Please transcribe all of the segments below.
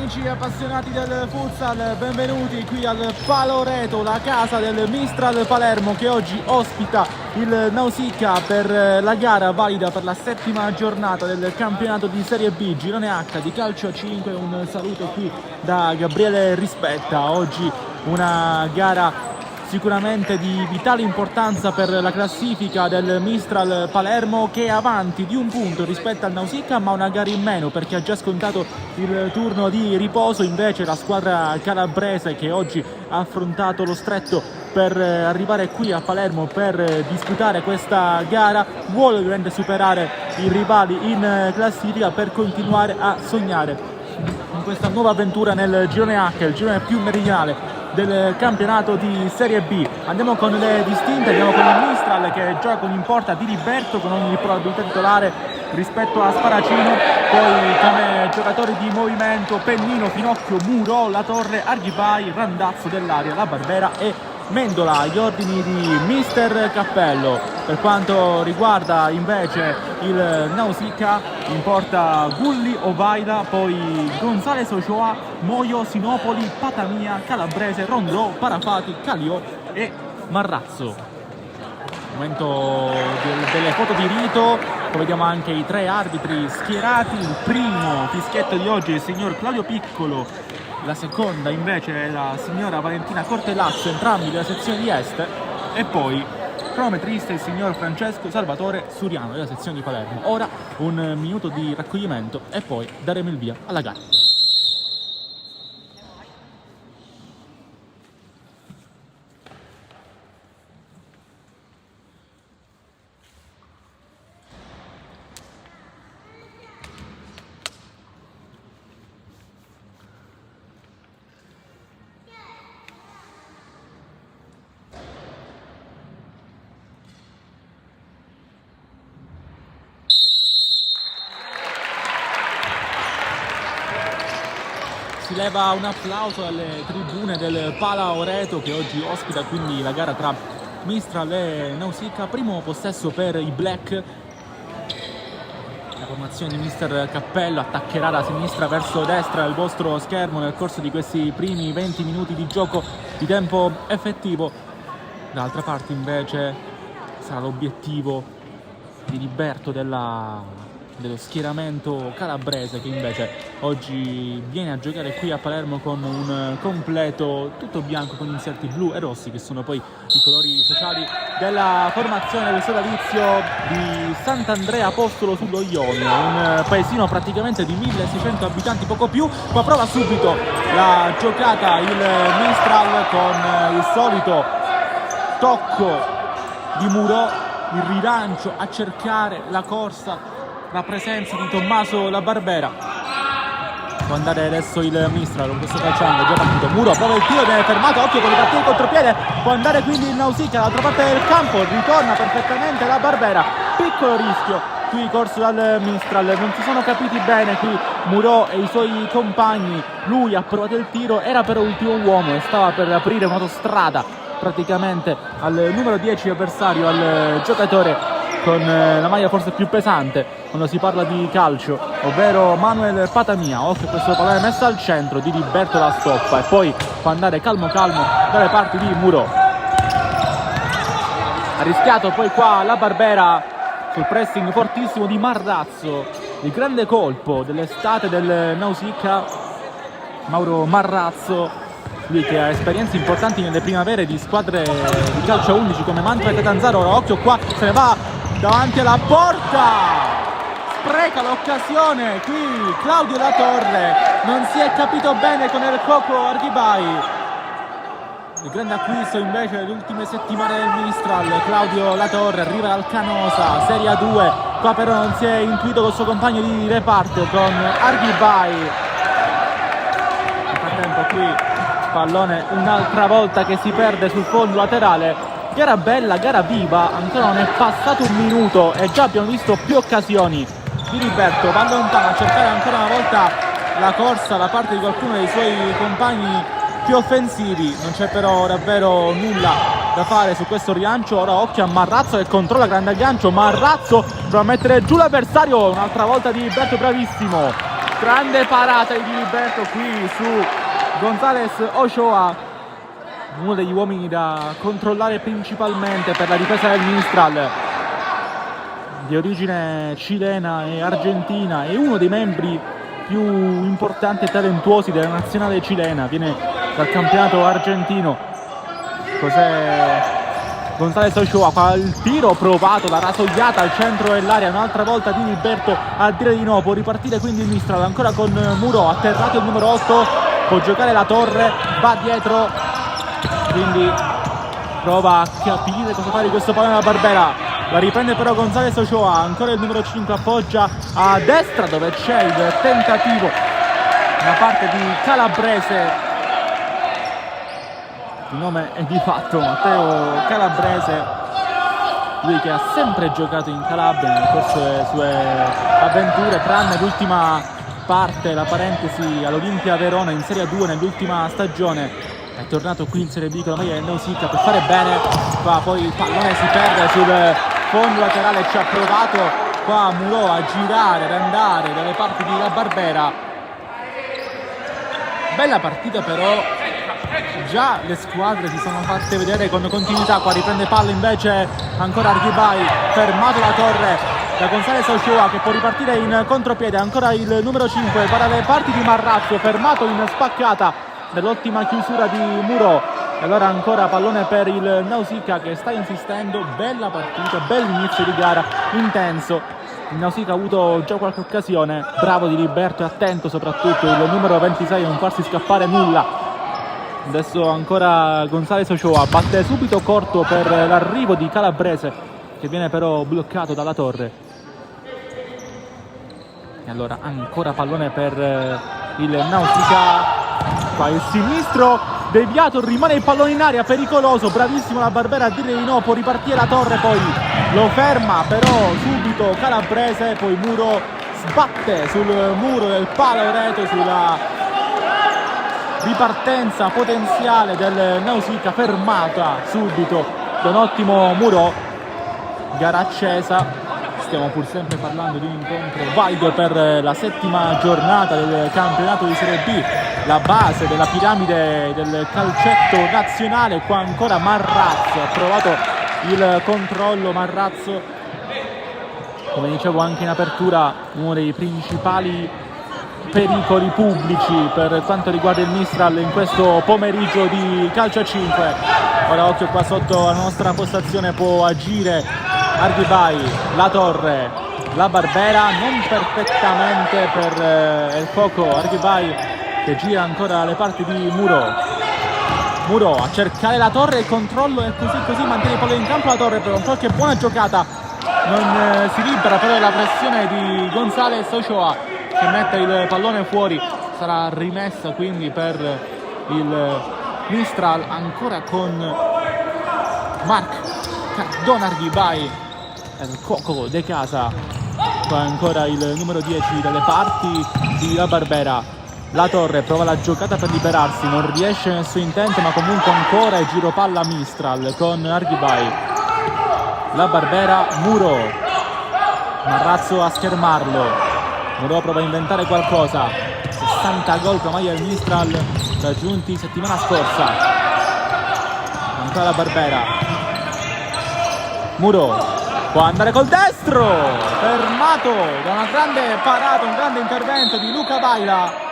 amici appassionati del futsal, benvenuti qui al Paloreto, la casa del Mistral Palermo che oggi ospita il Nausicaa per la gara valida per la 7ª giornata del campionato di Serie B, girone H di calcio a 5. Un saluto qui da Gabriele Rispetta. Oggi una gara sicuramente di vitale importanza per la classifica del Mistral Palermo, che è avanti di un punto rispetto al Nausicaa, ma una gara in meno perché ha già scontato il turno di riposo. Invece la squadra calabrese, che oggi ha affrontato lo stretto per arrivare qui a Palermo per disputare questa gara, vuole ovviamente superare i rivali in classifica per continuare a sognare in questa nuova avventura nel girone H, il girone più meridionale del campionato di Serie B. Andiamo con le distinte, andiamo con il Mistral che gioca con in porta Di Liberto con ogni probabilità titolare rispetto a Sparacino, poi come giocatori di movimento Pennino, Finocchio, Muro, La Torre, Arghibay, Randazzo dell'Aria, La Barbera e Mendola. Gli ordini di Mister Cappello. Per quanto riguarda invece il Nausicaa, in porta Gulli, Ovaida, poi Gonzales Ochoa, Moio, Sinopoli, Patamia, Calabrese, Rondò, Parafati, Calio e Marrazzo. Momento delle foto di rito, poi vediamo anche i tre arbitri schierati. Il primo fischietto di oggi è il signor Claudio Piccolo, la seconda invece è la signora Valentina Cortellazzo, entrambi della sezione di Est, e poi cronometrista il signor Francesco Salvatore Suriano della sezione di Palermo. Ora un minuto di raccoglimento e poi daremo il via alla gara. Si leva un applauso alle tribune del Palaoreto che oggi ospita quindi la gara tra Mistral e Nausicaa. Primo possesso per i Black. La formazione di Mister Cappello attaccherà da sinistra verso destra il vostro schermo nel corso di questi primi 20 minuti di gioco di tempo effettivo. Dall'altra parte invece sarà l'obiettivo di Liberto dello schieramento calabrese, che invece oggi viene a giocare qui a Palermo con un completo tutto bianco con inserti blu e rossi, che sono poi i colori sociali della formazione del sodalizio di Sant'Andrea Apostolo sullo Ionio, un paesino praticamente di 1600 abitanti, poco più. Qua prova subito la giocata il Mistral con il solito tocco di Muro, il rilancio a cercare la corsa, la presenza di Tommaso La Barbera. Può andare adesso il Mistral con questo calciando, già partito. Muro prova il tiro, viene fermato, occhio con i partiti contropiede. Può andare quindi il Nausicaa dall'altra parte del campo, ritorna perfettamente La Barbera. Piccolo rischio qui corso dal Mistral, non si sono capiti bene qui Muro e i suoi compagni. Lui ha provato il tiro, era però ultimo uomo e stava per aprire un'autostrada praticamente al numero 10 avversario, al giocatore con la maglia forse più pesante quando si parla di calcio, ovvero Manuel Patamia. Occhio, questo pallone messo al centro, Di Liberto la stoppa e poi può andare calmo dalle parti di Muro. Ha rischiato poi qua La Barbera sul pressing fortissimo di Marrazzo, il grande colpo dell'estate del Nausicaa, Mauro Marrazzo, lui che ha esperienze importanti nelle primavere di squadre di calcio a 11 come Mantova e Catanzaro. Ora occhio qua, se ne va davanti alla porta, spreca l'occasione qui Claudio La Torre, non si è capito bene con il Coco Arghibay. Il grande acquisto invece delle ultime settimane del Mistral, Claudio La Torre, arriva dal Canosa, Serie A2, qua però non si è intuito col suo compagno di reparto con Arghibay. Nel frattempo qui pallone un'altra volta che si perde sul fondo laterale. Gara bella, gara viva, ancora non è passato un minuto e già abbiamo visto più occasioni. Di Liberto va lontano a cercare ancora una volta la corsa da parte di qualcuno dei suoi compagni più offensivi. Non c'è però davvero nulla da fare su questo rilancio. Ora occhio a Marrazzo che controlla, grande aggancio, Marrazzo prova a mettere giù l'avversario, un'altra volta Di Liberto bravissimo. Grande parata di Diliberto qui su González Ochoa, uno degli uomini da controllare principalmente per la difesa del Mistral, di origine cilena e argentina, e uno dei membri più importanti e talentuosi della nazionale cilena, viene dal campionato argentino. González Ochoa, qua il tiro provato, la rasoiata al centro dell'area, un'altra volta di Diliberto a dire di no, può ripartire quindi il Mistral, ancora con Muro, atterrato il numero 8, può giocare la Torre, va dietro, quindi prova a capire cosa fare di questo pallone alla Barbera, la riprende però González Ochoa, ancora il numero 5 appoggia a destra dove c'è il tentativo da parte di Calabrese. Il nome è di fatto Matteo Calabrese, lui che ha sempre giocato in Calabria nel corso delle sue avventure, tranne l'ultima parte, la parentesi all'Olimpia Verona in Serie 2 nell'ultima stagione. È tornato qui in Serie B con la maglia del Nausicaa per fare bene, qua poi il pallone si perde sul fondo laterale, ci ha provato qua Muro a girare, ad andare dalle parti di La Barbera. Bella partita però, già le squadre si sono fatte vedere con continuità, qua riprende palla invece ancora Arghibay, fermato la Torre da González Ochoa che può ripartire in contropiede, ancora il numero 5 para le parti di Marrazzo, fermato in spaccata dell'ottima chiusura di Muro, e allora ancora pallone per il Nausicaa che sta insistendo. Bella partita, bell'inizio di gara, intenso. Il Nausicaa ha avuto già qualche occasione, bravo Diliberto e attento soprattutto il numero 26 a non farsi scappare nulla. Adesso ancora González Ochoa, batte subito corto per l'arrivo di Calabrese che viene però bloccato dalla Torre. E allora ancora pallone per il Nausicaa, qua il sinistro deviato, rimane il pallone in aria, pericoloso, bravissimo la Barbera a dire di no, può ripartire la Torre, poi lo ferma però subito Calabrese, poi Muro sbatte sul muro del palo Reto, sulla ripartenza potenziale del Nausicaa, fermata subito da un ottimo Muro. Gara accesa, stiamo pur sempre parlando di un incontro valido per la settima giornata del campionato di Serie B, la base della piramide del calcetto nazionale. Qua ancora Marrazzo, ha provato il controllo Marrazzo, come dicevo anche in apertura, uno dei principali pericoli pubblici per quanto riguarda il Mistral in questo pomeriggio di calcio a 5. Ora occhio qua sotto la nostra postazione, può agire Arghibay, la Torre, la Barbera, non perfettamente per il Coco. Arghibay che gira ancora alle parti di Muro a cercare la Torre, il controllo è così, mantiene il pallone in campo la Torre, però qualche buona giocata non si libera però della pressione di González Ochoa che mette il pallone fuori. Sarà rimessa quindi per il Mistral, ancora con Marc Cardona Arghibay, il Coco De Casa, qua ancora il numero 10 dalle parti di La Barbera. La Torre prova la giocata per liberarsi, non riesce nel suo intento, ma comunque ancora il giro palla Mistral con Arghibay. La Barbera, Muro, Marrazzo a schermarlo, Muro prova a inventare qualcosa. 60 gol con maglia del Mistral raggiunti settimana scorsa. Ancora La Barbera, Muro può andare col destro, fermato da una grande parata, un grande intervento di Luca Baila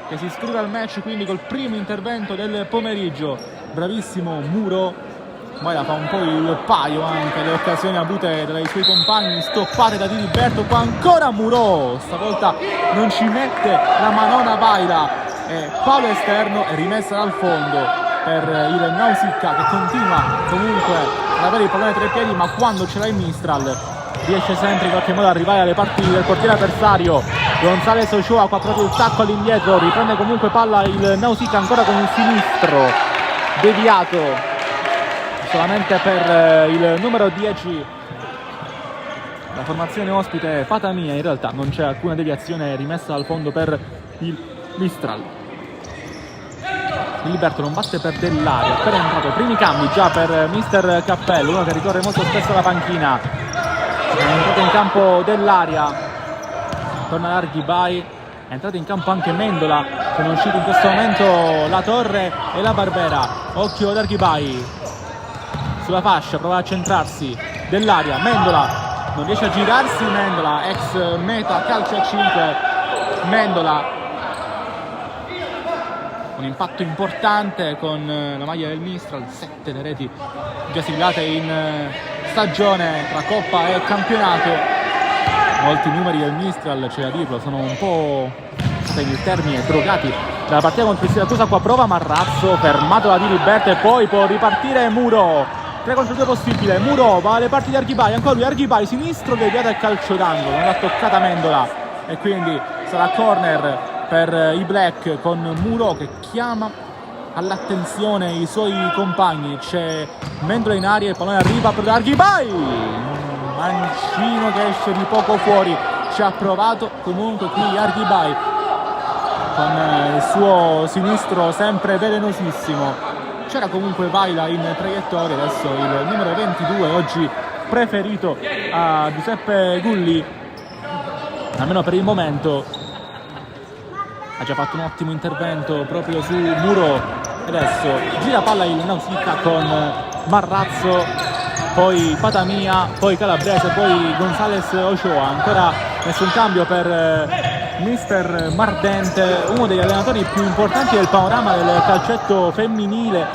che si iscrive al match quindi col primo intervento del pomeriggio. Bravissimo Muro, Baila fa un po' il paio anche le occasioni avute dai suoi compagni, stoppate da Diliberto. Qua ancora Muro, stavolta non ci mette la manona Baila, e palo esterno e rimessa dal fondo per il Nausicaa che continua comunque ad avere il pallone tra i piedi, ma quando ce l'ha il Mistral riesce sempre in qualche modo ad arrivare alle parti del portiere avversario. González Ochoa qua proprio il tacco all'indietro, riprende comunque palla il Nausicaa ancora con il sinistro deviato solamente per il numero 10. La formazione ospite Fatamia, in realtà non c'è alcuna deviazione, rimessa dal fondo per il Mistral. Diliberto non batte per dell'aria, appena entrato, primi cambi già per mister Cappello, uno che ricorre molto spesso alla panchina. È entrato in campo dell'aria, torna Arghibay, è entrato in campo anche Mendola, sono usciti in questo momento la Torre e la Barbera. Occhio ad Arghibai sulla fascia, prova a centrarsi dell'aria, Mendola non riesce a girarsi, Mendola ex meta calcio a 5, Mendola un impatto importante con la maglia del Mistral, 7 le reti già siglate in stagione tra Coppa e campionato. Molti numeri del Mistral, c'è da dirlo, sono un po', per il termine, drogati dalla partita contro il Siracusa. Qua prova Marrazzo, fermato da Diliberto e poi può ripartire Muro. 3 contro 2 possibile, Muro va alle parti di Arghibai, ancora lui, Arghibai sinistro deviato al calcio d'angolo, non l'ha toccata Mendola e quindi sarà corner per i Black, con Muro che chiama all'attenzione i suoi compagni. C'è Mendola in aria, il pallone arriva per Arghibai, mancino che esce di poco fuori, ci ha provato comunque qui Arghibai con il suo sinistro sempre velenosissimo. C'era comunque Vaila in traiettoria, adesso il numero 22 oggi preferito a Giuseppe Gulli, almeno per il momento. Ha già fatto un ottimo intervento proprio su Muro. Adesso gira palla il Nausicaa con Marrazzo, poi Patamia, poi Calabrese, poi Gonzales Ochoa. Ancora nessun cambio per mister Mardente, uno degli allenatori più importanti del panorama del calcetto femminile.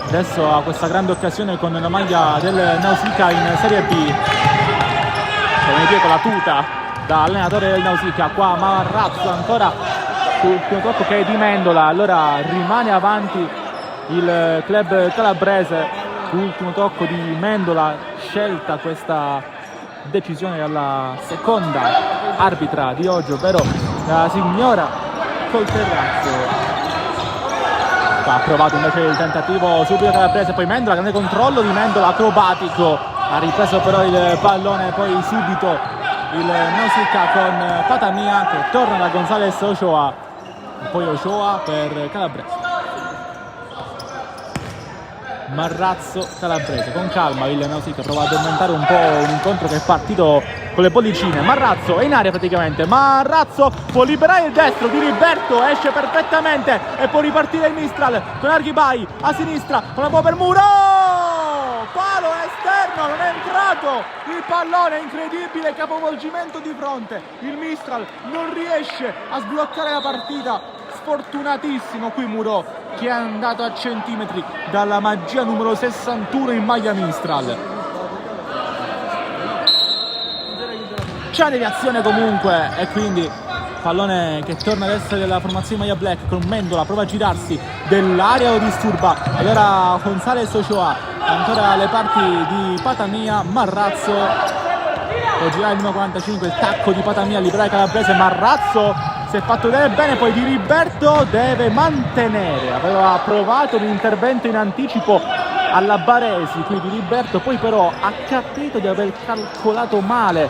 Adesso ha questa grande occasione con la maglia del Nausicaa in Serie B. Come dietro la tuta da allenatore del Nausicaa. Qua Marrazzo ancora sul primo tocco che è di Mendola, allora rimane avanti il club calabrese. Ultimo tocco di Mendola, scelta questa decisione dalla seconda arbitra di oggi, ovvero la signora Colterrazzo. Ha provato invece il tentativo subito calabrese, poi Mendola, grande controllo di Mendola, acrobatico, ha ripreso però il pallone, poi subito il Nausicaa con Patamia che torna da Gonzales Ochoa. Poi Ochoa per Calabrese. Marrazzo Calabrese, con calma il Nausicaa prova ad aumentare un po' un incontro che è partito con le bollicine. Marrazzo è in aria praticamente, Marrazzo può liberare il destro di Diliberto, esce perfettamente e può ripartire il Mistral con Arghibai a sinistra con la buona per Muro, palo esterno, non è entrato il pallone, incredibile capovolgimento di fronte, il Mistral non riesce a sbloccare la partita. Sfortunatissimo qui Muro, che è andato a centimetri dalla magia numero 61 in maglia Mistral. C'è deviazione comunque e quindi pallone che torna ad essere della formazione maglia black con Mendola, prova a girarsi dell'area, lo disturba, allora Gonzales Ochoa, ancora le parti di Patamia, Marrazzo può girare il numero 45, il tacco di Patamia, liberare Calabrese, Marrazzo si è fatto vedere bene, poi Diliberto deve mantenere, aveva provato un intervento in anticipo alla Baresi, qui Diliberto, poi però ha capito di aver calcolato male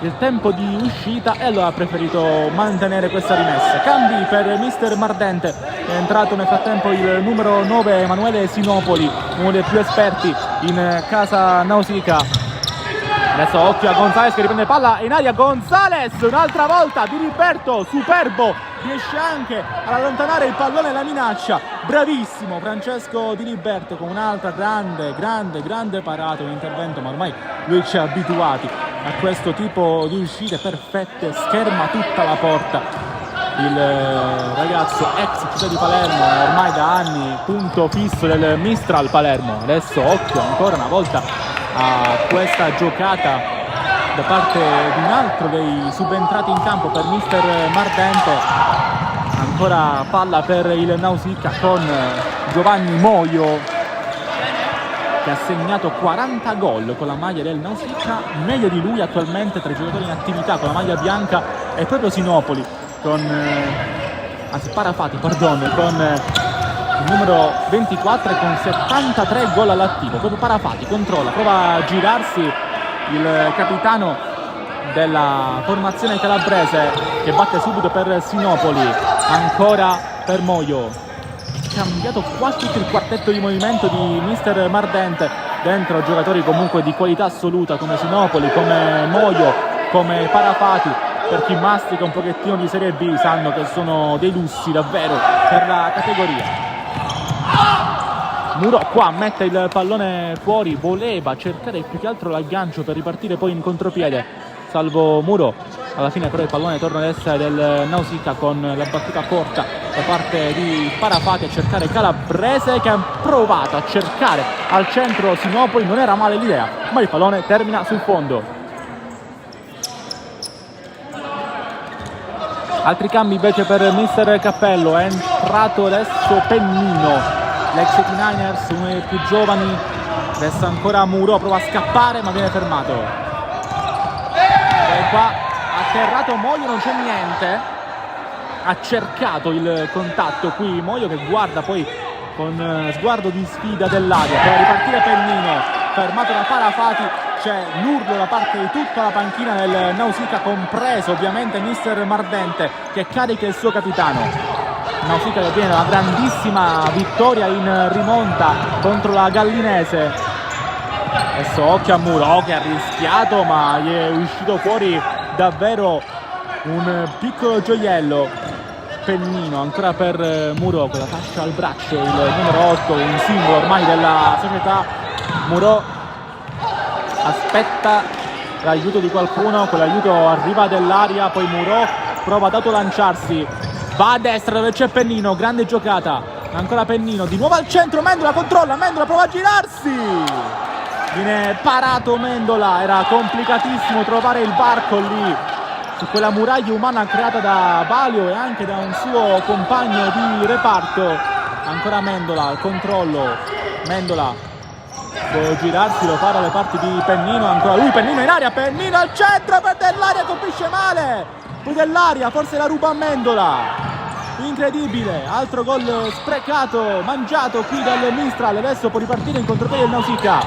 il tempo di uscita e allora ha preferito mantenere questa rimessa. Cambi per mister Mardente, è entrato nel frattempo il numero 9 Emanuele Sinopoli, uno dei più esperti in casa Nausicaa. Adesso occhio a Gonzales che riprende palla in aria, Gonzales un'altra volta, Diliberto superbo, riesce anche ad allontanare il pallone e la minaccia, bravissimo Francesco Diliberto con un'altra grande parata, un intervento, ma ormai lui ci ha abituati a questo tipo di uscite perfette, scherma tutta la porta il ragazzo ex città di Palermo, ormai da anni punto fisso del Mistral Palermo. Adesso occhio ancora una volta a questa giocata da parte di un altro dei subentrati in campo per mister Mardente. Ancora palla per il Nausicaa con Giovanni Moio che ha segnato 40 gol con la maglia del Nausicaa. Meglio di lui attualmente tra i giocatori in attività con la maglia bianca è proprio Sinopoli con Parafati con il numero 24 con 73 gol all'attivo. Proprio Parafati controlla, prova a girarsi il capitano della formazione calabrese che batte subito per Sinopoli, ancora per Moio. Cambiato quasi tutto il quartetto di movimento di mister Mardente, dentro giocatori comunque di qualità assoluta come Sinopoli, come Moio, come Parafati, per chi mastica un pochettino di Serie B sanno che sono dei lussi davvero per la categoria. Muro qua mette il pallone fuori, voleva cercare più che altro l'aggancio per ripartire poi in contropiede, salvo Muro. Alla fine però il pallone torna ad essere del Nausicaa con la battuta corta da parte di Parafati a cercare Calabrese, che ha provato a cercare al centro Sinopoli. Non era male l'idea, ma il pallone termina sul fondo. Altri cambi invece per mister Cappello. È entrato adesso Pennino, l'ex 89ers, uno dei più giovani. Resta ancora Muro, prova a scappare ma viene fermato. E qua atterrato Moio, non c'è niente. Ha cercato il contatto qui Moio, che guarda poi con sguardo di sfida dell'aria. Per ripartire Pennino, fermato da Parafati. C'è l'urlo da parte di tutta la panchina del Nausicaa, compreso ovviamente mister Mardente, che carica il suo capitano. Nausicaa che ottiene una grandissima vittoria in rimonta contro la Gallinese. Adesso occhio a Muro, che ha rischiato ma gli è uscito fuori davvero un piccolo gioiello. Pennino ancora per Muro con la fascia al braccio, il numero 8, un simbolo ormai della società. Muro aspetta l'aiuto di qualcuno, quell'aiuto arriva dell'aria, poi Muro prova ad autolanciarsi, va a destra dove c'è Pennino, grande giocata, ancora Pennino, di nuovo al centro, Mendola controlla, Mendola prova a girarsi, viene parato Mendola, era complicatissimo trovare il varco lì su quella muraglia umana creata da Valio e anche da un suo compagno di reparto. Ancora Mendola al controllo, Mendola può girarsi, lo fa dalle parti di Pennino, ancora lui, Pennino in aria, Pennino al centro per Dell'Aria, colpisce male, poi Dell'Aria forse la ruba a Mendola, incredibile, altro gol sprecato, mangiato qui dal Mistral. Adesso può ripartire in contropiede il Nausicaa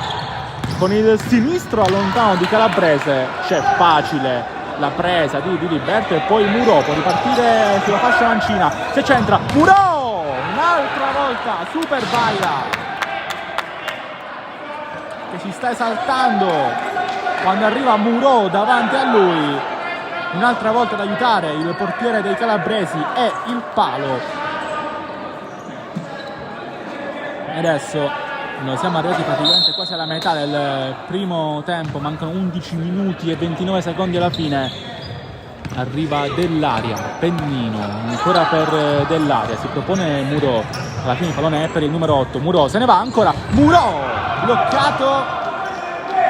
con il sinistro allontano di Calabrese, c'è facile la presa di Diliberto e poi Muro può ripartire sulla fascia mancina, se c'entra Muro, un'altra volta super Vaira che si sta esaltando quando arriva Muro davanti a lui, un'altra volta ad aiutare il portiere dei calabresi e il palo. E adesso noi siamo arrivati praticamente quasi alla metà del primo tempo, mancano 11 minuti e 29 secondi alla fine. Arriva Dell'Aria, Pennino, ancora per Dell'Aria, si propone Muro, alla fine il pallone è per il numero 8, Muro se ne va ancora, Muro bloccato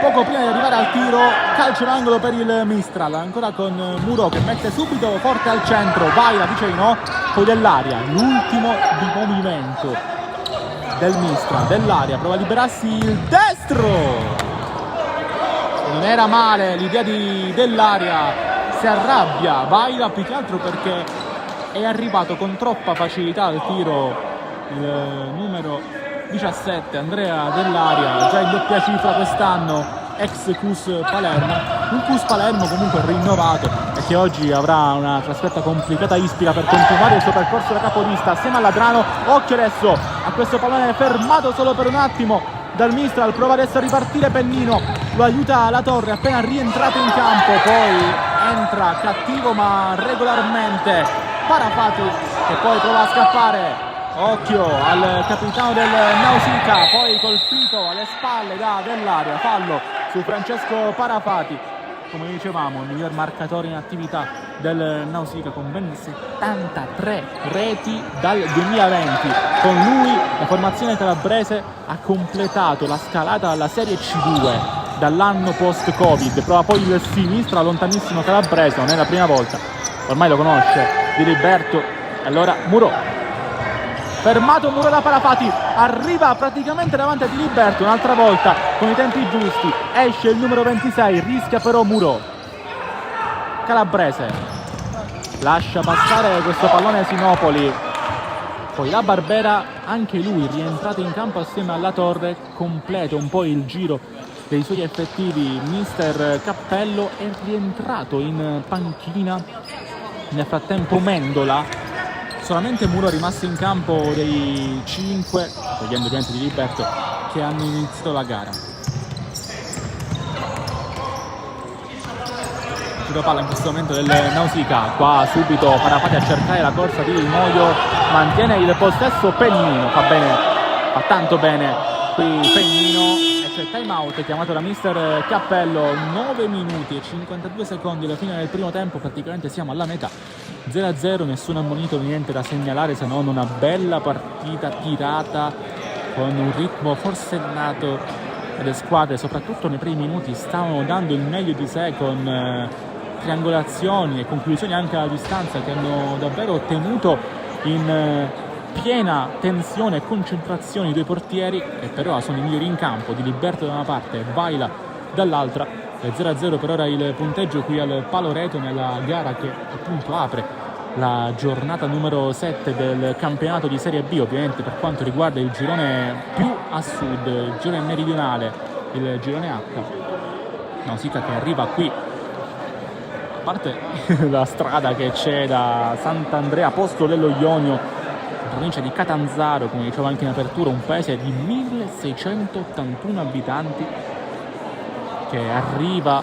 poco prima di arrivare al tiro, calcio d'angolo per il Mistral, ancora con Muro che mette subito forte al centro, vai da vicino, poi Dell'Aria, l'ultimo di movimento del Mistral, Dell'Aria prova a liberarsi il destro, non era male l'idea di Dell'Aria, si arrabbia Vaira più che altro perché è arrivato con troppa facilità al tiro il numero 17 Andrea Dell'Aria, già in doppia cifra quest'anno, ex Cus Palermo, un Cus Palermo comunque rinnovato e che oggi avrà una trasferta complicata a Ispira per continuare il suo percorso da capolista assieme a Ladrano. Occhio adesso a questo pallone fermato solo per un attimo dal Mistral, prova adesso a ripartire Pennino, lo aiuta la Torre appena rientrato in campo, poi entra cattivo ma regolarmente Parafati che poi prova a scappare. Occhio al capitano del Nausicaa, poi colpito alle spalle da Dell'Aria, fallo su Francesco Parafati, come dicevamo il miglior marcatore in attività del Nausicaa con ben 73 reti dal 2020. Con lui la formazione calabrese ha completato la scalata alla Serie C2 dall'anno post-Covid, prova poi il sinistro lontanissimo calabrese, non è la prima volta, ormai lo conosce Diliberto, allora Muro. Fermato Muro da Parafati, arriva praticamente davanti a Diliberto un'altra volta con i tempi giusti, esce il numero 26, rischia però Muro. Calabrese lascia passare questo pallone Sinopoli, poi la Barbera, anche lui rientrato in campo assieme alla Torre, completa un po' il giro dei suoi effettivi. Mister Cappello è rientrato in panchina, nel frattempo Mendola. Solamente Muro è rimasto in campo dei 5, togliendo ovviamente Diliberto, che hanno iniziato la gara. possesso palla in questo momento del Nausicaa. Qua subito Parapati a cercare la corsa di Moio, mantiene il possesso Pennino, fa bene, fa tanto bene qui Pennino, e c'è time out chiamato da mister Cappello. 9 minuti e 52 secondi alla fine del primo tempo, praticamente siamo alla metà. 0-0, nessun ammonito, niente da segnalare se non una bella partita tirata con un ritmo forsennato. Le squadre, soprattutto nei primi minuti, stavano dando il meglio di sé con triangolazioni e conclusioni anche alla distanza che hanno davvero tenuto in piena tensione e concentrazione i due portieri, e però sono i migliori in campo, Di Liberto da una parte e Vaila dall'altra. 0-0 per ora il punteggio qui al Paloreto nella gara che appunto apre la giornata numero 7 del campionato di Serie B, ovviamente per quanto riguarda il girone più a sud, il girone meridionale, il girone H. Nausicaa che arriva qui, a parte la strada che c'è da Sant'Andrea Posto dello Ionio, in provincia di Catanzaro, come dicevo anche in apertura, un paese di 1681 abitanti che arriva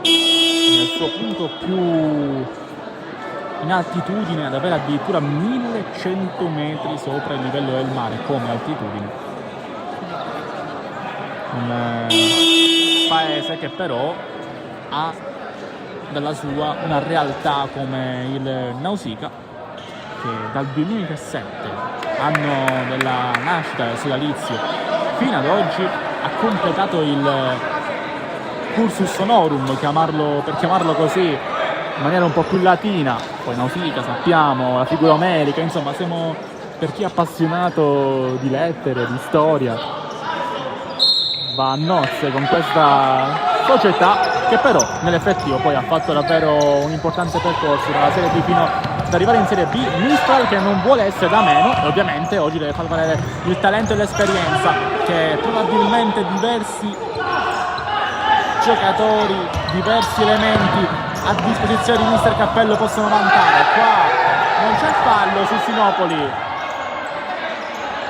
nel suo punto più in altitudine ad avere addirittura 1100 metri sopra il livello del mare come altitudine. Un paese che però ha dalla sua una realtà come il Nausicaa, che dal 2007, anno della nascita del sodalizio, fino ad oggi ha completato il cursus honorum, per chiamarlo così, in maniera un po' più latina. Poi Nausicaa sappiamo, la figura omerica, insomma siamo, per chi è appassionato di lettere, di storia, va a nozze con questa società che però nell'effettivo poi ha fatto davvero un importante percorso dalla Serie B fino ad arrivare in Serie B. Mistral che non vuole essere da meno e ovviamente oggi deve far valere il talento e l'esperienza che probabilmente diversi giocatori, diversi elementi a disposizione di mister Cappello possono vantare. Qua non c'è fallo su Sinopoli,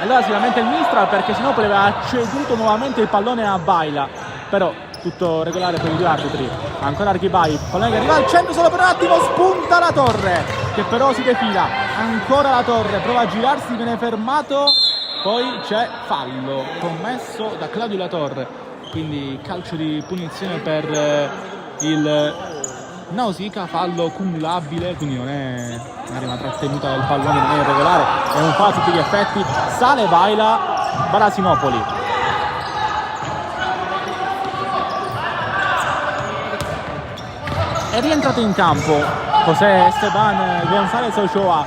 allora sicuramente il Mistral, perché Sinopoli aveva ceduto nuovamente il pallone a Vaila, però tutto regolare per i due arbitri. Ancora Arghibai, pallone che arriva al centro solo per un attimo, spunta la Torre che però si defila, ancora la Torre prova a girarsi, viene fermato, poi c'è fallo commesso da Claudio La Torre, quindi calcio di punizione per il Nausicaa, fallo cumulabile, quindi non è una trattenuta del pallone, non è irregolare, è un fallo a tutti gli effetti. Sale Vaila, va Sinopoli. È rientrato in campo José Esteban González Ochoa,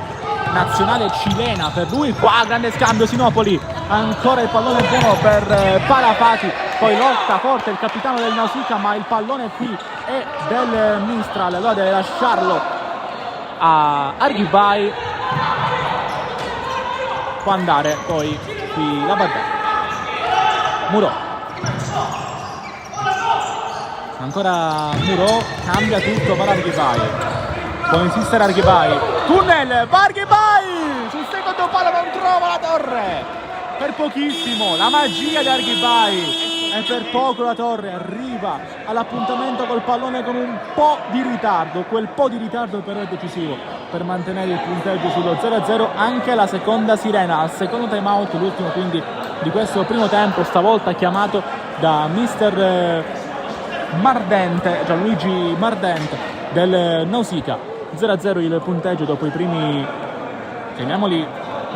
nazionale cilena per lui. Qua grande scambio Sinopoli, ancora il pallone buono per Parapati, poi lotta forte il capitano del Nausicaa, ma il pallone qui è del Mistral, allora deve lasciarlo a Arghibai. Può andare poi qui la Badè. Muro, ancora Muro, cambia tutto per Arghibai, può insistere Arghibai, tunnel, va Arghibai sul secondo palo, non trova la Torre per pochissimo, la magia di Arghibai. E per poco la Torre arriva all'appuntamento col pallone con un po' di ritardo, quel po' di ritardo però è decisivo per mantenere il punteggio sullo 0-0. Anche la seconda sirena al secondo time out, l'ultimo quindi di questo primo tempo, stavolta chiamato da mister Mardente, Gianluigi Mardente del Nausicaa. 0-0 il punteggio dopo i primi, chiamiamoli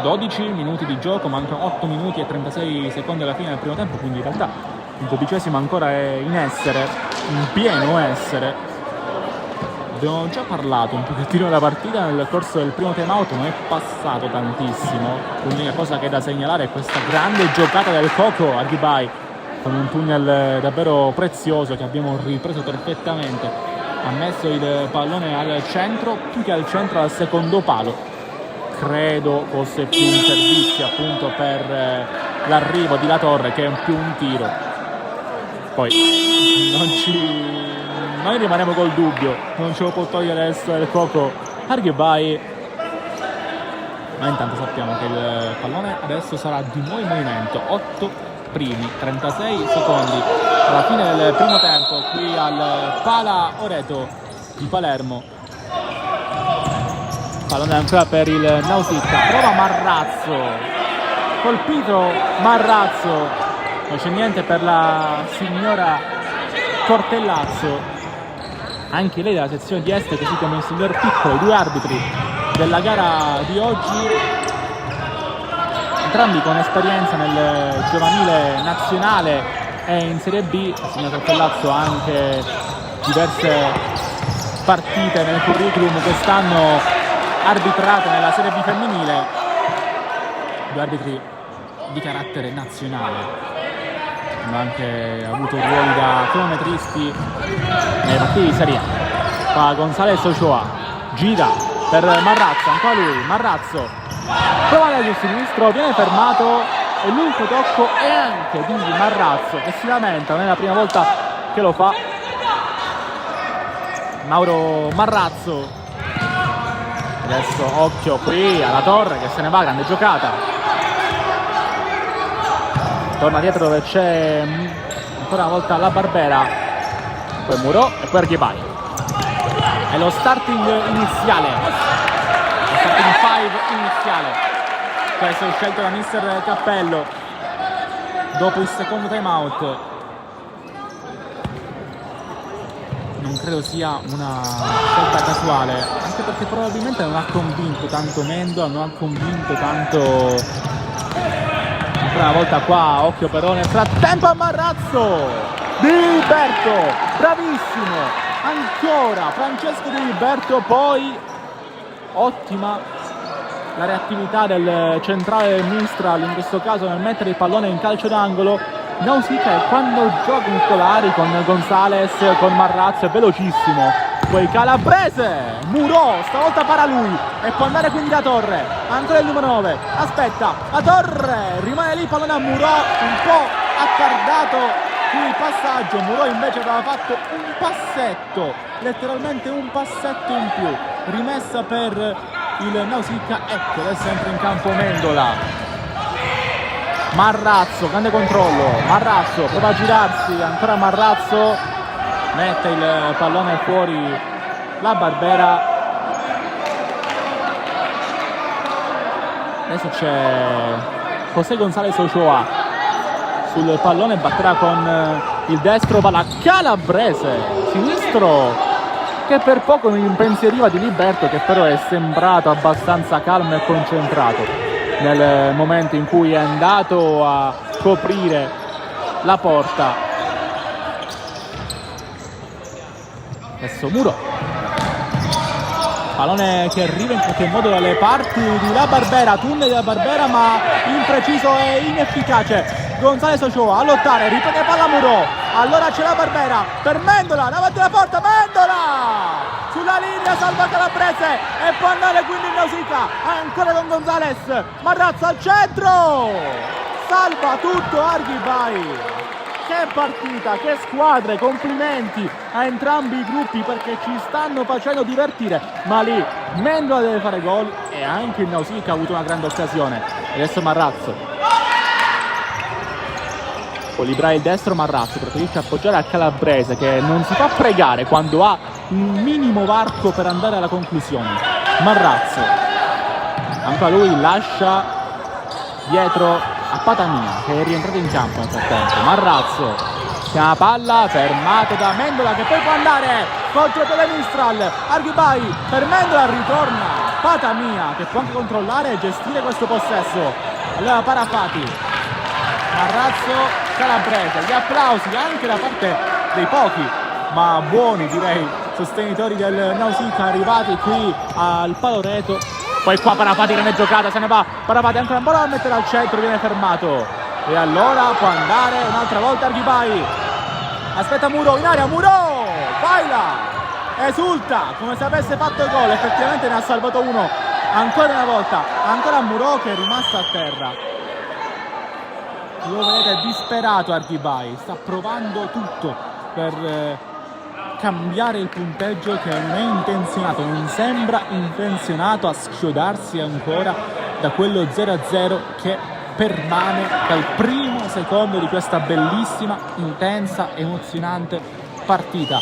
12 minuti di gioco, mancano 8 minuti e 36 secondi alla fine del primo tempo, quindi in realtà il 12° ancora è in essere, in pieno essere. Abbiamo già parlato un pochettino della partita nel corso del primo time out, non è passato tantissimo. L'unica cosa che è da segnalare è questa grande giocata del Coco Arghibai con un tunnel davvero prezioso che abbiamo ripreso perfettamente. Ha messo il pallone al centro, più che al centro al secondo palo. Credo fosse più un servizio appunto per l'arrivo di La Torre che più un tiro. Poi noi rimaniamo col dubbio, non ce lo può togliere adesso il Coco Arghibai, ma intanto sappiamo che il pallone adesso sarà di nuovo in movimento. 8 primi, 36 secondi alla fine del primo tempo qui al Pala Oreto di Palermo. Pallone ancora per il Nausicaa, prova Marrazzo, colpito Marrazzo, non c'è niente per la signora Cortellazzo, anche lei della sezione di est, così come il signor Piccolo, i due arbitri della gara di oggi, entrambi con esperienza nel giovanile nazionale e in Serie B. Il signor Cortellazzo ha anche diverse partite nel curriculum quest'anno arbitrate nella Serie B femminile, due arbitri di carattere nazionale, hanno anche avuto ruoli da cronometristi nei partiti di Serie A. Qua Gonzales Ochoa gira per Marrazzo, ancora lui, Marrazzo prova sul sinistro, viene fermato e l'ultimo tocco è anche di Marrazzo che si lamenta, non è la prima volta che lo fa. Mauro Marrazzo. Adesso occhio qui alla Torre che se ne va, grande giocata. Torna dietro dove c'è ancora una volta la Barbera, poi Muro e poi Arghibai. È lo starting iniziale, lo starting 5 iniziale. Questo è scelto da mister Cappello dopo il secondo time out. Non credo sia una scelta casuale, anche perché probabilmente non ha convinto tanto Mendola, non ha convinto tanto. Ancora una volta qua, occhio però nel frattempo a Marrazzo, Di Liberto, bravissimo, ancora Francesco Di Liberto, poi ottima la reattività del centrale del Mistral, in questo caso nel mettere il pallone in calcio d'angolo. Nausicaa quando gioca con Scolari, con Gonzales, con Marrazzo è velocissimo. Poi Calabrese, Muro, stavolta para lui e può andare quindi la Torre, ancora il numero 9, aspetta, la Torre, rimane lì, pallone a Muro, un po' attardato qui il passaggio. Muro invece aveva fatto un passetto, letteralmente un passetto in più, rimessa per il Nausicaa. Ecco, adesso entra in campo Mendola. Marrazzo, grande controllo, Marrazzo prova a girarsi, ancora Marrazzo, mette il pallone fuori la Barbera. Adesso c'è José González Ochoa sul pallone, batterà con il destro, va la Calabrese, sinistro che per poco mi impensieriva di Liberto, che però è sembrato abbastanza calmo e concentrato nel momento in cui è andato a coprire la porta. Adesso Muro, pallone che arriva in qualche modo dalle parti di La Barbera, tunnel della Barbera ma impreciso e inefficace. González Ochoa a lottare, riprende palla Muro, allora c'è la Barbera per Mendola, davanti alla porta, Mendola sulla linea, salva Calabrese e può andare quindi in Nausicaa, ancora con Gonzales, Marrazzo al centro, salva tutto Arghibai. Che partita, che squadre, complimenti a entrambi i gruppi perché ci stanno facendo divertire, ma lì Mendola deve fare gol e anche il Nausicaa ha avuto una grande occasione. Adesso Marrazzo può librare il destro, Marrazzo preferisce appoggiare a Calabrese che non si fa pregare quando ha un minimo varco per andare alla conclusione. Marrazzo ancora lui, lascia dietro a Patamia che è rientrato in campo nel frattempo. Marrazzo chiama palla, fermato da Mendola che poi può andare contro il Mistral. Arghibai per Mendola, ritorna Patamia che può anche controllare e gestire questo possesso. Allora Parafati, Marrazzo, Calabrese, gli applausi anche da parte dei pochi ma buoni direi sostenitori del Nausicaa arrivati qui al Paloreto. Poi qua Parafati grande giocata, se ne va Parafati, ancora un po' a mettere al centro, viene fermato e allora può andare un'altra volta Arghibai. Aspetta Muro in area, Muro baila, esulta come se avesse fatto il gol, effettivamente ne ha salvato uno ancora una volta, ancora Muro che è rimasto a terra. Lo vedete disperato Arghibai, sta provando tutto per cambiare il punteggio che non è intenzionato, non sembra intenzionato a schiodarsi ancora da quello 0-0 che permane dal primo secondo di questa bellissima, intensa, emozionante partita.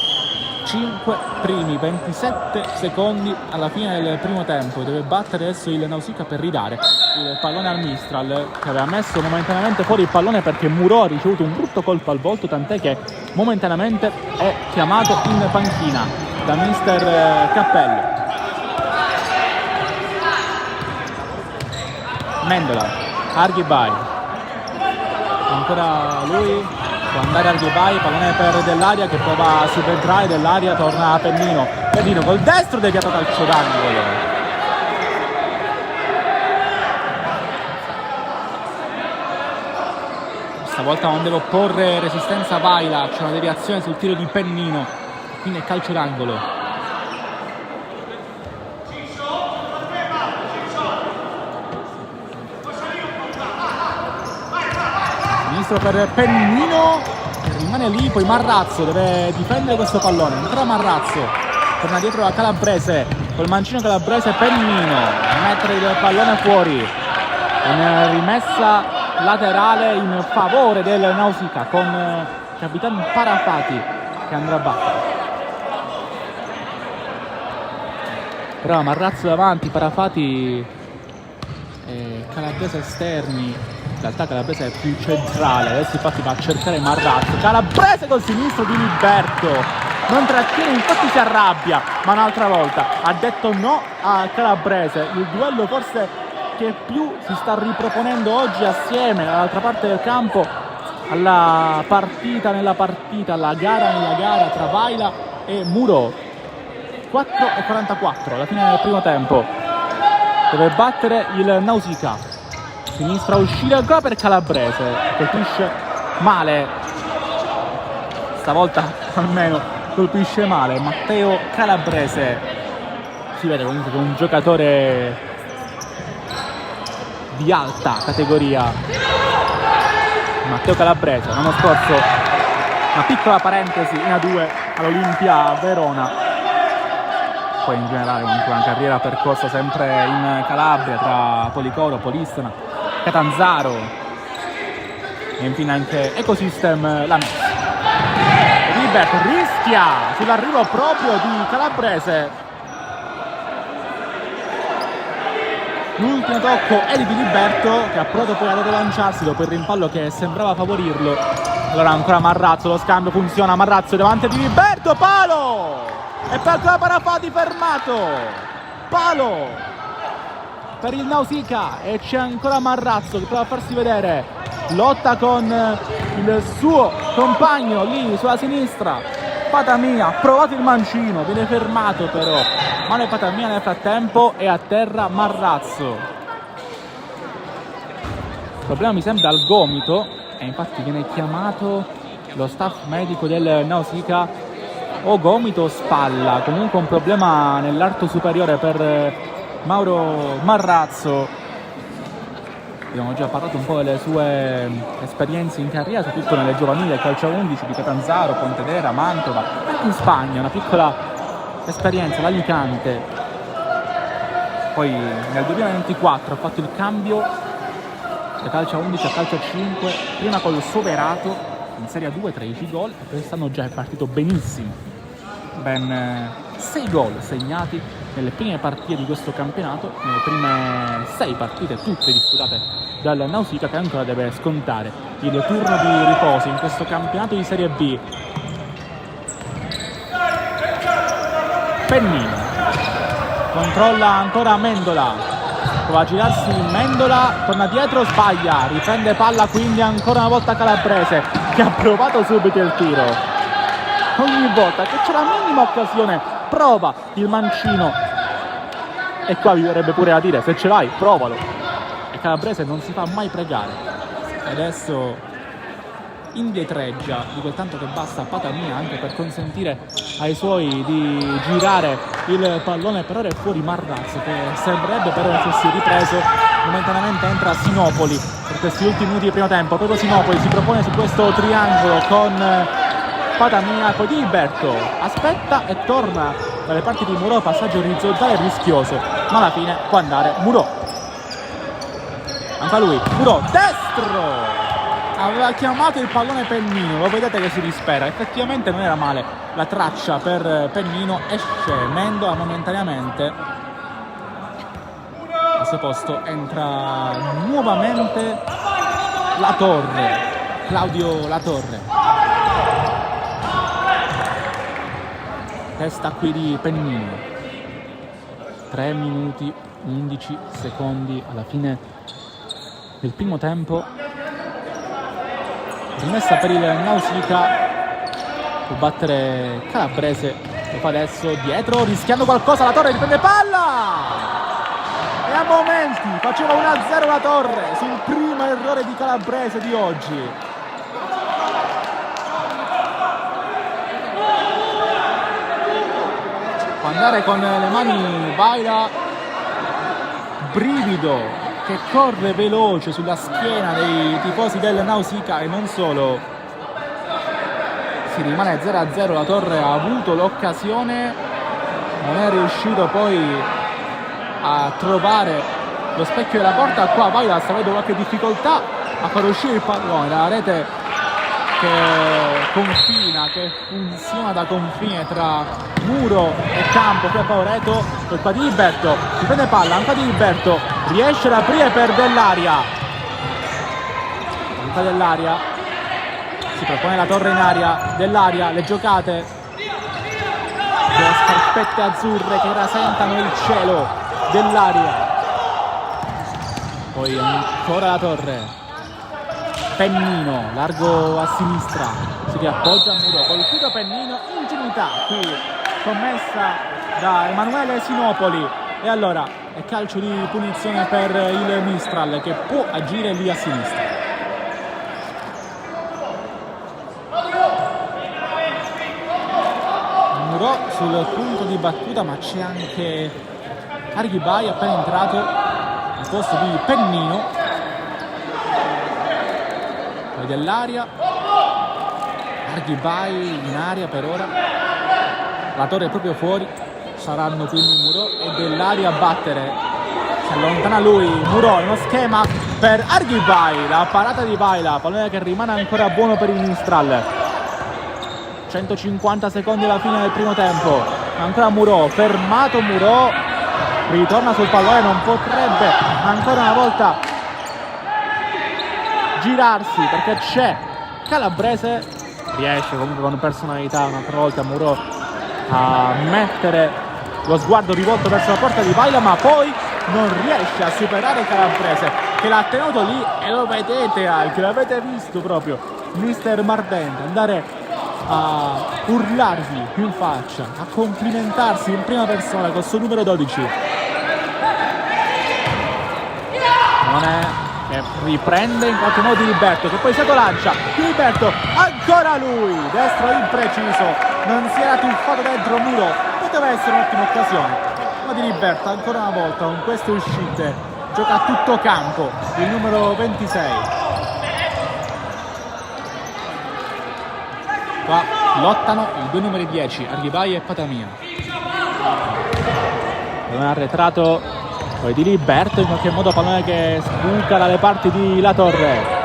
5 primi 27 secondi alla fine del primo tempo. Deve battere adesso il Nausicaa per ridare il pallone al Mistral, che aveva messo momentaneamente fuori il pallone perché Muro ha ricevuto un brutto colpo al volto, tant'è che momentaneamente è chiamato in panchina da mister Cappello. Mendola, Arghibay, ancora lui, può andare Arghibay, pallone per Dell'Aria che prova a subentrare, Dell'Aria torna a Pennino col destro, deviato calcio d'angolo. Stavolta non devo porre resistenza a Vaila, c'è una deviazione sul tiro di Pennino, quindi è calcio d'angolo. Sinistro per Pennino, che rimane lì, poi Marrazzo deve difendere questo pallone, ancora Marrazzo, torna dietro la Calabrese, col mancino Calabrese, Pennino, mettere il pallone fuori, in rimessa laterale in favore del Nausicaa con capitano Parafati che andrà a battere. Però Marrazzo davanti, Parafati e Calabrese esterni. In realtà Calabrese è più centrale, adesso infatti va a cercare Marrazzo. Calabrese col sinistro di Liberto, non trattiene, infatti si arrabbia, ma un'altra volta ha detto no a Calabrese. Il duello forse che più si sta riproponendo oggi assieme dall'altra parte del campo alla partita nella partita, alla gara nella gara tra Vaila e Muro. 4:44 alla fine del primo tempo, deve battere il Nausicaa. Sinistra uscita ancora per Calabrese, colpisce male, stavolta almeno colpisce male Matteo Calabrese. Si vede comunque che è un giocatore di alta categoria Matteo Calabrese. L'anno scorso, una piccola parentesi, in A2 all'Olimpia Verona, poi in generale comunque una carriera percorsa sempre in Calabria tra Policoro, Polistena, Catanzaro e infine anche Ecosystem Lamezia. Liberto rischia sull'arrivo proprio di Calabrese. L'ultimo tocco è di Liberto, che ha provato poi ad lanciarsi dopo il rimpallo che sembrava favorirlo. Allora ancora Marrazzo, lo scambio funziona, Marrazzo davanti a Di Liberto, palo! E poi ancora Parafati fermato, palo per il Nausicaa, e c'è ancora Marrazzo che prova a farsi vedere, lotta con il suo compagno lì sulla sinistra. Patamia ha provato il mancino, viene fermato però male Patamia nel frattempo, e a terra Marrazzo. Il problema mi sembra al gomito, e infatti viene chiamato lo staff medico del Nausicaa, o gomito o spalla, comunque un problema nell'arto superiore per Mauro Marrazzo. Abbiamo già parlato un po' delle sue esperienze in carriera, soprattutto nelle giovanili del calcio 11 di Catanzaro, Pontedera, Mantova, anche in Spagna, una piccola esperienza, l'Alicante. Poi nel 2024 ha fatto il cambio da calcio 11 a calcio 5, prima col Soverato in Serie A2, 13 gol, e quest'anno già è partito benissimo, ben 6 gol segnati nelle prime partite di questo campionato, nelle prime 6 partite tutte disputate dal Nausicaa, che ancora deve scontare il turno di riposo in questo campionato di Serie B. Pennino controlla ancora Mendola, prova a girarsi Mendola, torna dietro, sbaglia, riprende palla quindi ancora una volta Calabrese, che ha provato subito il tiro. Ogni volta che c'è la minima occasione prova il mancino, e qua vi verrebbe pure a dire, se ce l'hai provalo, e Calabrese non si fa mai pregare. Adesso indietreggia di quel tanto che basta Patamia, anche per consentire ai suoi di girare il pallone, però è fuori Marrazzo, che sembrerebbe però essersi ripreso. Momentaneamente entra Sinopoli per questi ultimi minuti di primo tempo, proprio Sinopoli si propone su questo triangolo con Patamia, poi Di Liberto aspetta e torna dalle parti di Muro, passaggio orizzontale rischioso, ma alla fine può andare Muro. Anche lui, Muro, destro! aveva chiamato il pallone Pennino, lo vedete che si dispera, effettivamente non era male la traccia per Pennino, esce Mendola momentaneamente, al suo posto entra nuovamente Latorre, Claudio Latorre, testa qui di Pennino, 3 minuti 11 secondi alla fine del primo tempo. Rimessa per il Nausicaa, può battere Calabrese, lo fa adesso dietro rischiando qualcosa, la Torre riprende palla e a momenti faceva 1-0 la Torre sul primo errore di Calabrese di oggi. Può andare con le mani Vaila, brivido che corre veloce sulla schiena dei tifosi del Nausicaa e non solo. Si rimane 0-0, la Torre ha avuto l'occasione, non è riuscito poi a trovare lo specchio della porta. Qua Vaila sta avendo qualche difficoltà a far uscire il pallone dalla rete che confina, che funziona da confine tra muro e campo. Qui a Paloreto, colpa di Iberto, si prende palla, ancora di Iberto, riesce ad aprire per Dell'Aria, si propone la Torre in aria, Dell'Aria, le giocate, le scarpette azzurre che rasentano il cielo, Dell'Aria, poi ancora la Torre, Pennino, largo a sinistra, si riappoggia a muro, colpito Pennino, ingenuità qui commessa da Emanuele Sinopoli e allora è calcio di punizione per il Mistral che può agire lì a sinistra. Muro sul punto di battuta, ma c'è anche Arghibai appena entrato al posto di Pennino. Dell'Aria, Arghibai in aria per ora, la Torre è proprio fuori, saranno quindi Muro e Dell'Aria a battere, si allontana lui, Muro in uno schema per Arghibai, la parata di Vaila, pallone che rimane ancora buono per il Mistral. 150 secondi alla fine del primo tempo, ancora Muro, fermato Muro, ritorna sul pallone, non potrebbe ancora una volta girarsi perché c'è Calabrese, riesce comunque con personalità un'altra volta Muro a mettere lo sguardo rivolto verso la porta di Vaila, ma poi non riesce a superare Calabrese che l'ha tenuto lì e lo vedete anche, l'avete visto proprio mister Mardente andare a urlargli in faccia, a complimentarsi in prima persona col suo numero 12. Non è che riprende in qualche modo Liberto che poi si lancia, Liberto ancora lui, destro impreciso, non si era tuffato dentro Muro, poteva essere un'ottima occasione, ma di Liberto ancora una volta con queste uscite gioca a tutto campo il numero 26. Qua lottano i due numeri 10, Arghibai e Patamia. Un arretrato poi di Liberto, in qualche modo pallone che sbuca dalle parti di La Torre.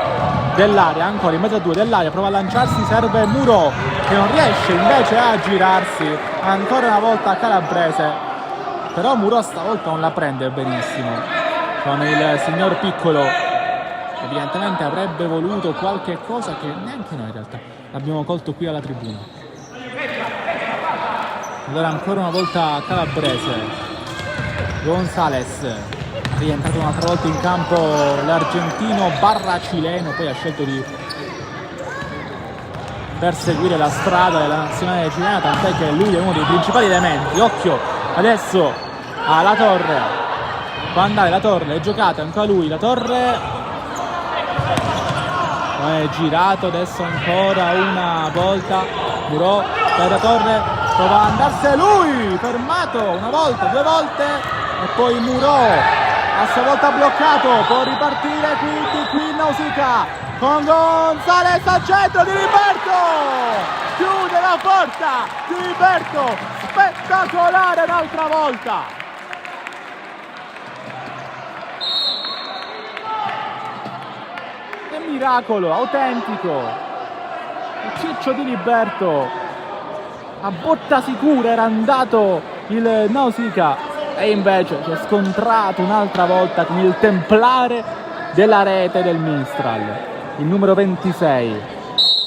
Dell'Aria ancora in mezzo a due, Dell'Aria prova a lanciarsi, serve Muro che non riesce invece a girarsi, ancora una volta Calabrese, però Muro stavolta non la prende benissimo con il signor Piccolo, evidentemente avrebbe voluto qualche cosa che neanche noi in realtà l'abbiamo colto qui alla tribuna. Allora ancora una volta Calabrese, Gonzales, rientrato un'altra volta in campo l'argentino barra cileno, poi ha scelto di perseguire la strada della nazionale cilena, tant'è che lui è uno dei principali elementi. Occhio adesso alla Torre, può andare La Torre, è giocata ancora lui, La Torre è girato adesso ancora una volta, Muro per La Torre, prova ad andarsene lui, fermato una volta, due volte e poi Muro a sua volta bloccato, può ripartire qui Nausicaa con Gonzales al centro di Liberto, chiude la porta di Liberto, spettacolare un'altra volta. E mi miracolo autentico. Ciccio Diliberto, a botta sicura era andato il Nausicaa e invece si è scontrato un'altra volta con il templare della rete del Mistral, il numero 26,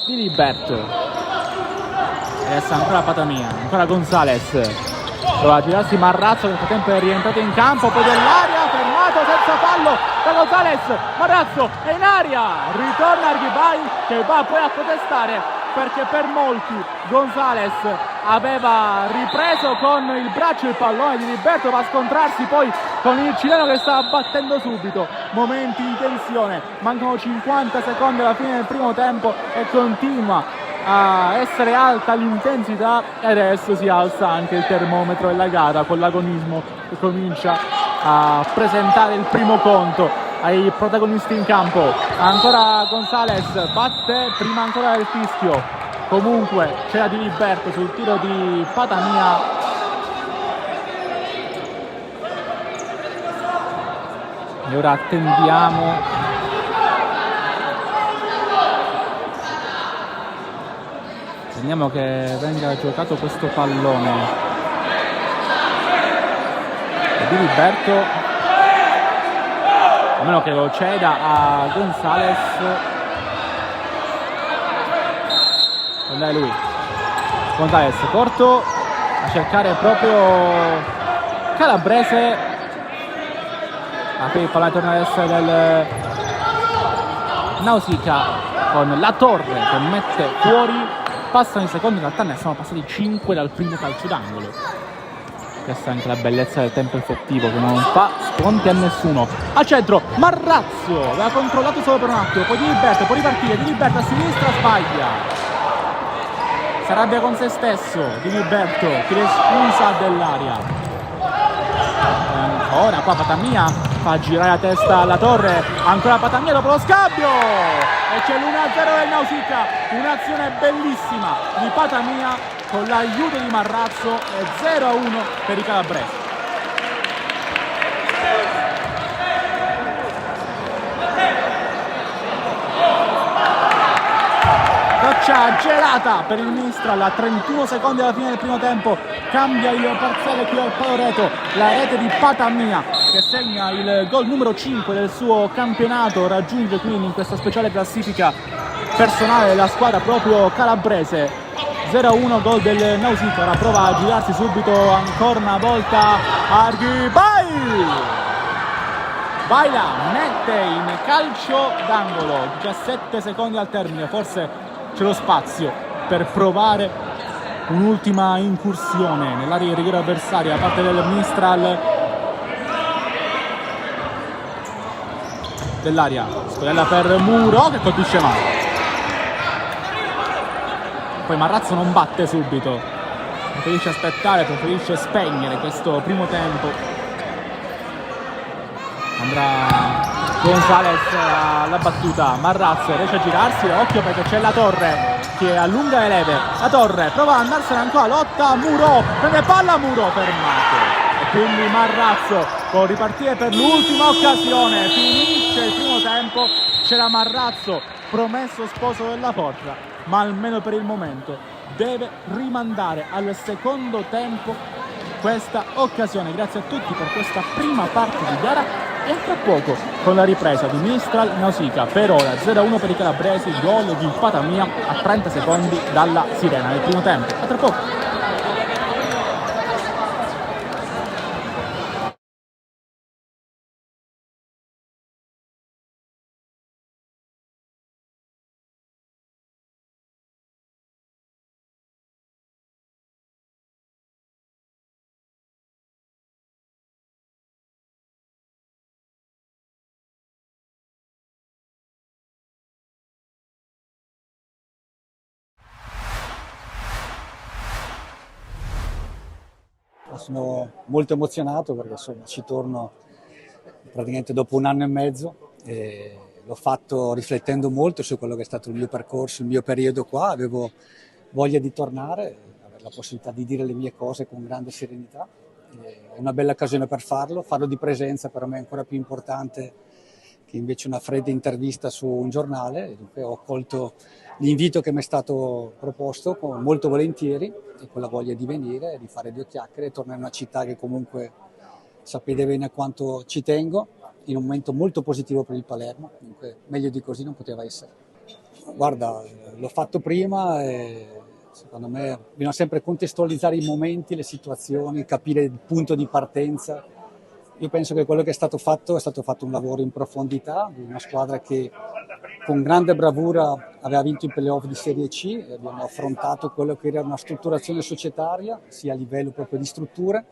Diliberto. E adesso ancora Patamia, ancora Gonzalez. Prova a girarsi Marrazzo, che nel frattempo è rientrato in campo, poi dell'aria, fermato senza fallo da Gonzalez. Marrazzo è in aria, ritorna Arghibai che va poi a protestare perché per molti Gonzalez aveva ripreso con il braccio il pallone di Diliberto, va a scontrarsi poi con il cileno che sta battendo subito. Momenti di tensione, mancano 50 secondi alla fine del primo tempo e continua a essere alta l'intensità e adesso si alza anche il termometro della gara con l'agonismo che comincia a presentare il primo conto ai protagonisti in campo. Ancora Gonzalez batte prima ancora del fischio, comunque c'era Diliberto sul tiro di Patamia e ora attendiamo che venga giocato questo pallone. E Diliberto, a meno che lo ceda a Gonzalez, non è lui. Gonzalez corto a cercare proprio Calabrese, ma qui il pallone torna ad essere del Nausicaa con La Torre che mette fuori. Passano i secondi, in realtà ne sono passati 5 dal primo calcio d'angolo. Questa è anche la bellezza del tempo effettivo, che non fa sconti a nessuno. A centro, Marrazzo, l'ha controllato solo per un attimo, poi Diliberto, può ripartire, Diliberto a sinistra, sbaglia. Si arrabbia con se stesso, Diliberto, chiede scusa dell'aria. Ancora qua Patamia fa girare la testa alla Torre, ancora Patamia dopo lo scambio e c'è l'1-0 del Nausicaa, un'azione bellissima di Patamia con l'aiuto di Marrazzo e 0-1 per i calabresi. Doccia gelata per il Mistral a 31 secondi alla fine del primo tempo, cambia il parziale qui al Paloreto, la rete di Patamia che segna il gol numero 5 del suo campionato, raggiunge quindi in questa speciale classifica personale della squadra proprio calabrese. 0-1 gol del Nausicaa, ora prova a girarsi subito ancora una volta Arghibai, Baila mette in calcio d'angolo, 17 secondi al termine, forse c'è lo spazio per provare un'ultima incursione nell'area di rigore avversaria da parte del Mistral. Dell'aria, scodella per Muro che colpisce male. Poi Marrazzo non batte subito, preferisce aspettare, preferisce spegnere questo primo tempo. Andrà Gonzalez alla battuta, Marrazzo riesce a girarsi, occhio perché c'è La Torre che allunga le leve. La Torre prova ad andarsene ancora, lotta Muro, prende palla Muro, fermato. E quindi Marrazzo può ripartire per l'ultima occasione, finisce il primo tempo, c'era Marrazzo, promesso sposo della Porta, ma almeno per il momento deve rimandare al secondo tempo questa occasione. Grazie a tutti per questa prima parte di gara e a tra poco con la ripresa di Mistral Nausicaa. Per ora 0-1 per i calabresi, gol di Patamia a 30 secondi dalla sirena del primo tempo. A tra poco. Sono molto emozionato perché insomma ci torno praticamente dopo un anno e mezzo e l'ho fatto riflettendo molto su quello che è stato il mio percorso, il mio periodo qua. Avevo voglia di tornare, avere la possibilità di dire le mie cose con grande serenità. È una bella occasione per farlo di presenza per me è ancora più importante che invece una fredda intervista su un giornale. Dunque ho colto l'invito che mi è stato proposto molto volentieri e con la voglia di venire, di fare due chiacchiere e tornare in una città che comunque sapete bene quanto ci tengo, in un momento molto positivo per il Palermo, dunque meglio di così non poteva essere. Guarda, l'ho fatto prima e secondo me bisogna sempre contestualizzare i momenti, le situazioni, capire il punto di partenza. Io penso che quello che è stato fatto un lavoro in profondità di una squadra che con grande bravura aveva vinto i playoff di Serie C e abbiamo affrontato quello che era una strutturazione societaria, sia a livello proprio di strutture,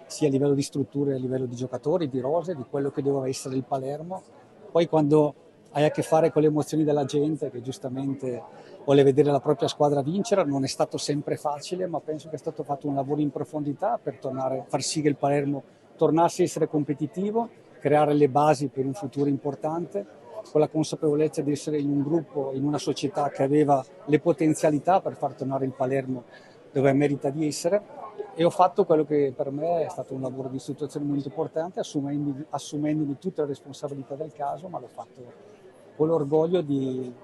sia a livello di strutture, a livello di giocatori, di rose, di quello che doveva essere il Palermo. Poi quando hai a che fare con le emozioni della gente che giustamente vuole vedere la propria squadra vincere, non è stato sempre facile, ma penso che è stato fatto un lavoro in profondità per far sì che il Palermo tornasse a essere competitivo, creare le basi per un futuro importante, con la consapevolezza di essere in un gruppo, in una società che aveva le potenzialità per far tornare il Palermo dove merita di essere. E ho fatto quello che per me è stato un lavoro di istruzione molto importante, assumendomi tutte le responsabilità del caso, ma l'ho fatto con l'orgoglio di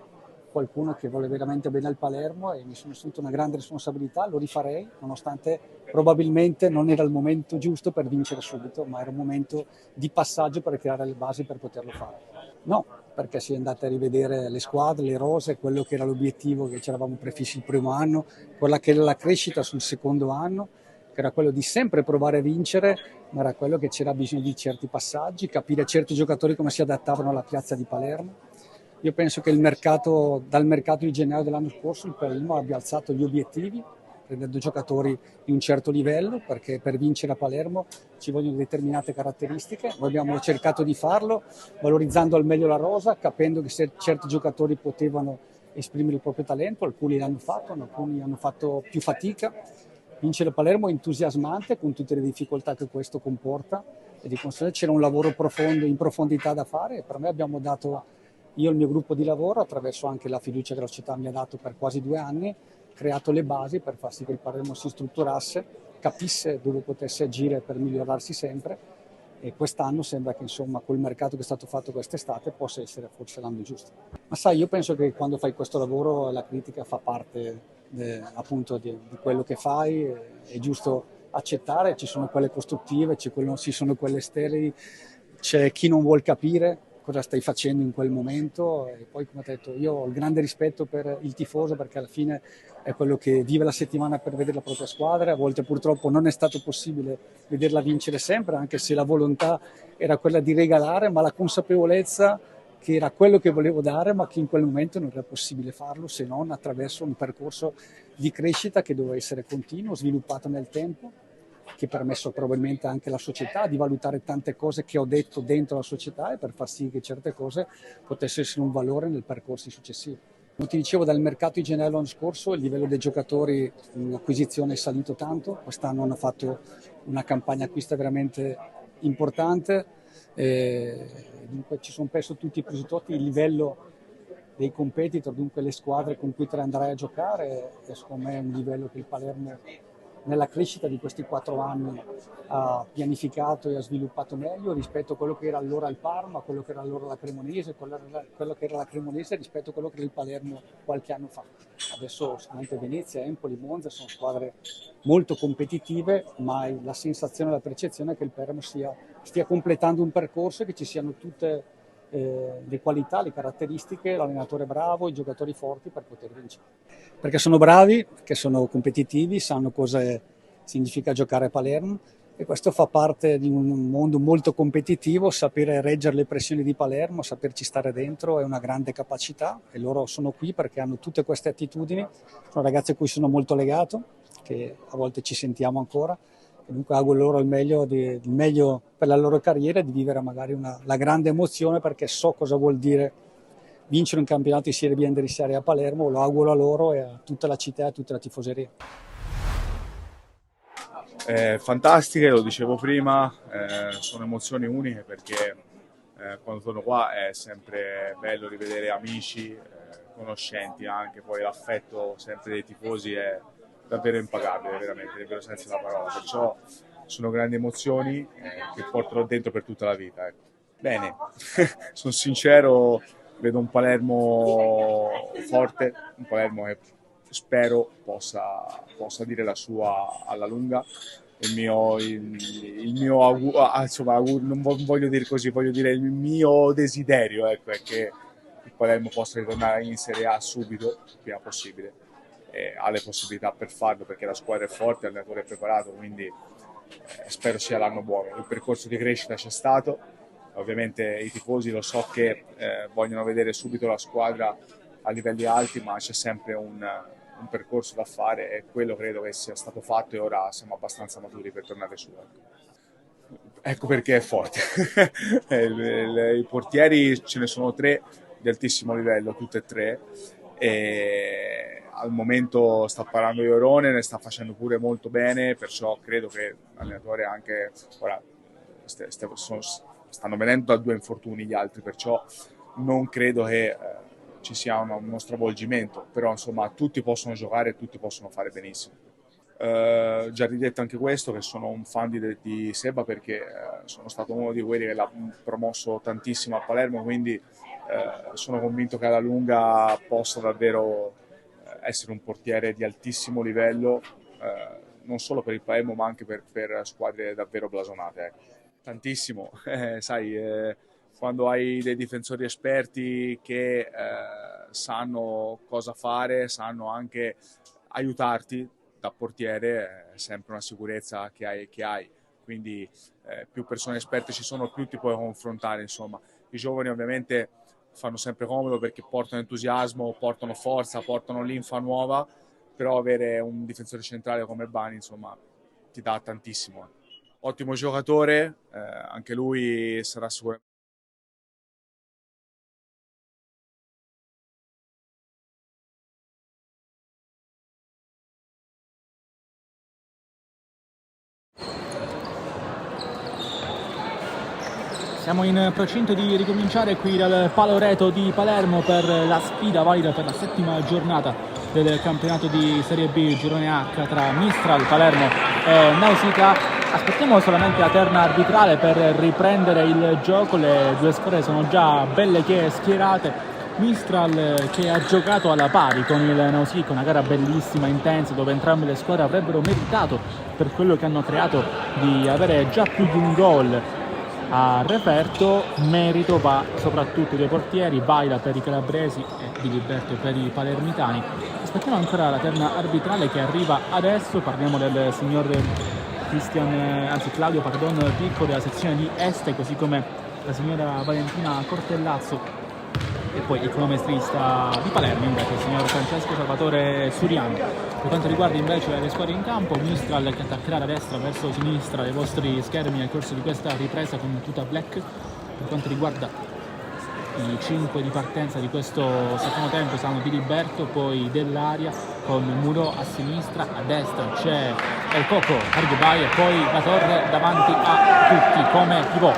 qualcuno che vuole veramente bene al Palermo e mi sono sentito una grande responsabilità, lo rifarei, nonostante probabilmente non era il momento giusto per vincere subito, ma era un momento di passaggio per creare le basi per poterlo fare. No, perché si è andate a rivedere le squadre, le rose, quello che era l'obiettivo che ci eravamo prefissi il primo anno, quella che era la crescita sul secondo anno, che era quello di sempre provare a vincere, ma era quello che c'era bisogno di certi passaggi, capire certi giocatori come si adattavano alla piazza di Palermo. Io penso che dal mercato di gennaio dell'anno scorso il Palermo abbia alzato gli obiettivi, prendendo giocatori di un certo livello, perché per vincere a Palermo ci vogliono determinate caratteristiche. Noi abbiamo cercato di farlo, valorizzando al meglio la rosa, capendo che se certi giocatori potevano esprimere il proprio talento, alcuni l'hanno fatto, alcuni hanno fatto più fatica. Vincere a Palermo è entusiasmante con tutte le difficoltà che questo comporta e di conseguenza c'era un lavoro profondo, in profondità da fare e per me abbiamo dato, io e il mio gruppo di lavoro, attraverso anche la fiducia che la società mi ha dato per quasi 2 anni, creato le basi per far sì che il Palermo si strutturasse, capisse dove potesse agire per migliorarsi sempre e quest'anno sembra che insomma col mercato che è stato fatto quest'estate possa essere forse l'anno giusto. Ma sai, io penso che quando fai questo lavoro la critica fa parte appunto di quello che fai, è giusto accettare, ci sono quelle costruttive, ci sono quelle sterili, c'è chi non vuol capire cosa stai facendo in quel momento e poi come ho detto io ho il grande rispetto per il tifoso perché alla fine è quello che vive la settimana per vedere la propria squadra, a volte purtroppo non è stato possibile vederla vincere sempre anche se la volontà era quella di regalare, ma la consapevolezza che era quello che volevo dare ma che in quel momento non era possibile farlo se non attraverso un percorso di crescita che doveva essere continuo, sviluppato nel tempo, che ha permesso probabilmente anche alla società di valutare tante cose che ho detto dentro la società e per far sì che certe cose potessero essere un valore nel percorso successivo. Come ti dicevo, dal mercato di gennaio l'anno scorso il livello dei giocatori in acquisizione è salito tanto, quest'anno hanno fatto una campagna acquista veramente importante, dunque ci sono perso tutti i presupposti, il livello dei competitor, dunque le squadre con cui te andrai a giocare, e secondo me è un livello che il Palermo nella crescita di questi 4 anni ha pianificato e ha sviluppato meglio rispetto a quello che era allora il Parma, quello che era allora la Cremonese, quello che era la Cremonese rispetto a quello che era il Palermo qualche anno fa. Adesso sicuramente Venezia, Empoli, Monza sono squadre molto competitive, ma hai la sensazione e la percezione che il Palermo stia completando un percorso e che ci siano tutte le qualità, le caratteristiche, l'allenatore bravo, i giocatori forti per poter vincere. Perché sono bravi, perché sono competitivi, sanno cosa significa giocare a Palermo e questo fa parte di un mondo molto competitivo, sapere reggere le pressioni di Palermo, saperci stare dentro è una grande capacità e loro sono qui perché hanno tutte queste attitudini, sono ragazzi a cui sono molto legato, che a volte ci sentiamo ancora. Comunque auguro loro il meglio per la loro carriera e di vivere magari la grande emozione perché so cosa vuol dire vincere un campionato di Serie B e Serie A a Palermo, lo auguro a loro e a tutta la città e a tutta la tifoseria. Fantastiche, lo dicevo prima, sono emozioni uniche perché quando torno qua è sempre bello rivedere amici, conoscenti anche, poi l'affetto sempre dei tifosi è davvero impagabile, veramente, nel vero senso della parola, perciò sono grandi emozioni che porterò dentro per tutta la vita. Ecco. Bene, sono sincero, vedo un Palermo forte, un Palermo che spero possa dire la sua alla lunga. Insomma, non voglio dire così, voglio dire il mio desiderio, ecco, è che il Palermo possa ritornare in Serie A subito, il prima possibile. Ha le possibilità per farlo perché la squadra è forte, l'allenatore è preparato, quindi spero sia l'anno buono. Il percorso di crescita c'è stato. Ovviamente i tifosi lo so che vogliono vedere subito la squadra a livelli alti, ma c'è sempre un percorso da fare e quello credo che sia stato fatto e ora siamo abbastanza maturi per tornare su. Ecco perché è forte. I portieri ce ne sono 3 di altissimo livello, tutte e 3. E al momento sta parlando Iorone, ne sta facendo pure molto bene, perciò credo che l'allenatore anche ora stanno venendo da 2 infortuni gli altri, perciò non credo che ci sia uno stravolgimento, però insomma tutti possono giocare e tutti possono fare benissimo. Già ridetto anche questo, che sono un fan di Seba perché sono stato uno di quelli che l'ha promosso tantissimo a Palermo, quindi sono convinto che alla lunga possa davvero essere un portiere di altissimo livello, non solo per il Palermo ma anche per squadre davvero blasonate, ecco. Tantissimo, sai, quando hai dei difensori esperti che sanno cosa fare, sanno anche aiutarti da portiere, è sempre una sicurezza che hai. Quindi più persone esperte ci sono, più ti puoi confrontare, insomma. I giovani ovviamente fanno sempre comodo perché portano entusiasmo, portano forza, portano linfa nuova, però avere un difensore centrale come Bani, insomma, ti dà tantissimo. Ottimo giocatore, anche lui sarà sicuramente. Siamo in procinto di ricominciare qui dal Paloreto di Palermo per la sfida valida per la 7ª giornata del campionato di Serie B Girone H tra Mistral, Palermo e Nausicaa. Aspettiamo solamente la terna arbitrale per riprendere il gioco, le 2 squadre sono già belle che schierate. Mistral che ha giocato alla pari con il Nausicaa, una gara bellissima, intensa, dove entrambe le squadre avrebbero meritato per quello che hanno creato di avere già più di un gol a referto. Merito va soprattutto dei portieri, Baila per i calabresi e Di Liberto per i palermitani. Aspettiamo ancora la terna arbitrale che arriva adesso. Parliamo del signor Claudio Picco della sezione di Este, così come la signora Valentina Cortellazzo e poi il cronometrista di Palermo invece il signor Francesco Salvatore Suriano. Per quanto riguarda invece le squadre in campo, Mistral che attaccherà da destra verso sinistra dei vostri schermi nel corso di questa ripresa con tuta black. Per quanto riguarda i 5 di partenza di questo secondo tempo saranno Di Liberto, poi Dell'Aria con Muro a sinistra, a destra c'è El Coco Argibay e poi La Torre davanti a tutti come pivot.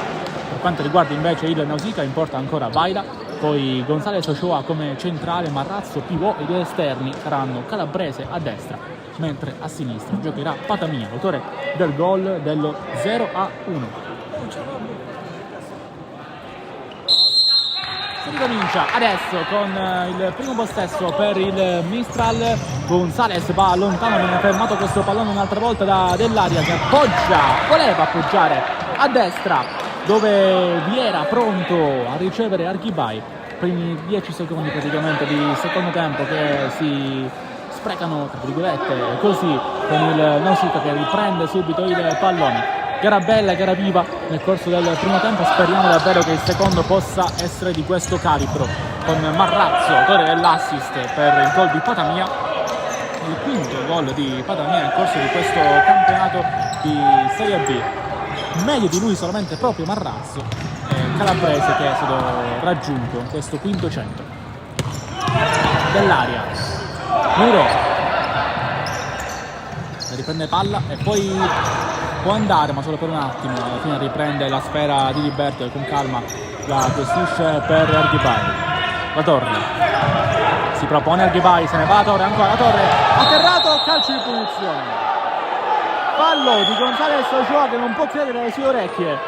Per quanto riguarda invece il Nausicaa in porta ancora Vaida, poi Gonzales Ochoa come centrale, Marrazzo pivot e i 2 esterni saranno Calabrese a destra, mentre a sinistra giocherà Patamia, autore del gol dello 0-1. Si ricomincia adesso con il primo possesso per il Mistral. Gonzales va lontano, viene fermato questo pallone un'altra volta da Dell'Aria che voleva appoggiare a destra, dove vi era pronto a ricevere Argibay. Primi 10 secondi praticamente di secondo tempo che si sprecano, tra virgolette, così con il Nausicaa che riprende subito il pallone. Gara bella, gara viva nel corso del primo tempo, speriamo davvero che il secondo possa essere di questo calibro, con Marrazzo, autore dell'assist per il gol di Patamia, il quinto gol di Patamia nel corso di questo campionato di Serie B. Meglio di lui solamente proprio Marrazzo, Calabrese che è stato raggiunto in questo quinto centro. Dell'Aria, Muro, riprende palla e poi può andare ma solo per un attimo, alla fine riprende la sfera di Liberto e con calma la gestisce per Argibay. La Torre si propone, Argibay se ne va, Torre ancora, la Torre atterrato, calcio di punizione, fallo di Gonzales Ochoa che non può credere alle sue orecchie.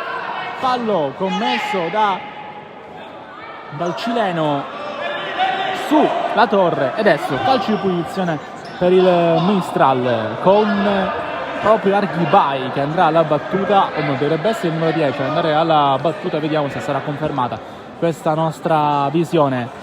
fallo commesso dal cileno su La Torre. E adesso calcio di punizione per il Mistral con proprio Arghibai che andrà alla battuta, o no, dovrebbe essere il numero 10 ad andare alla battuta. Vediamo se sarà confermata questa nostra visione.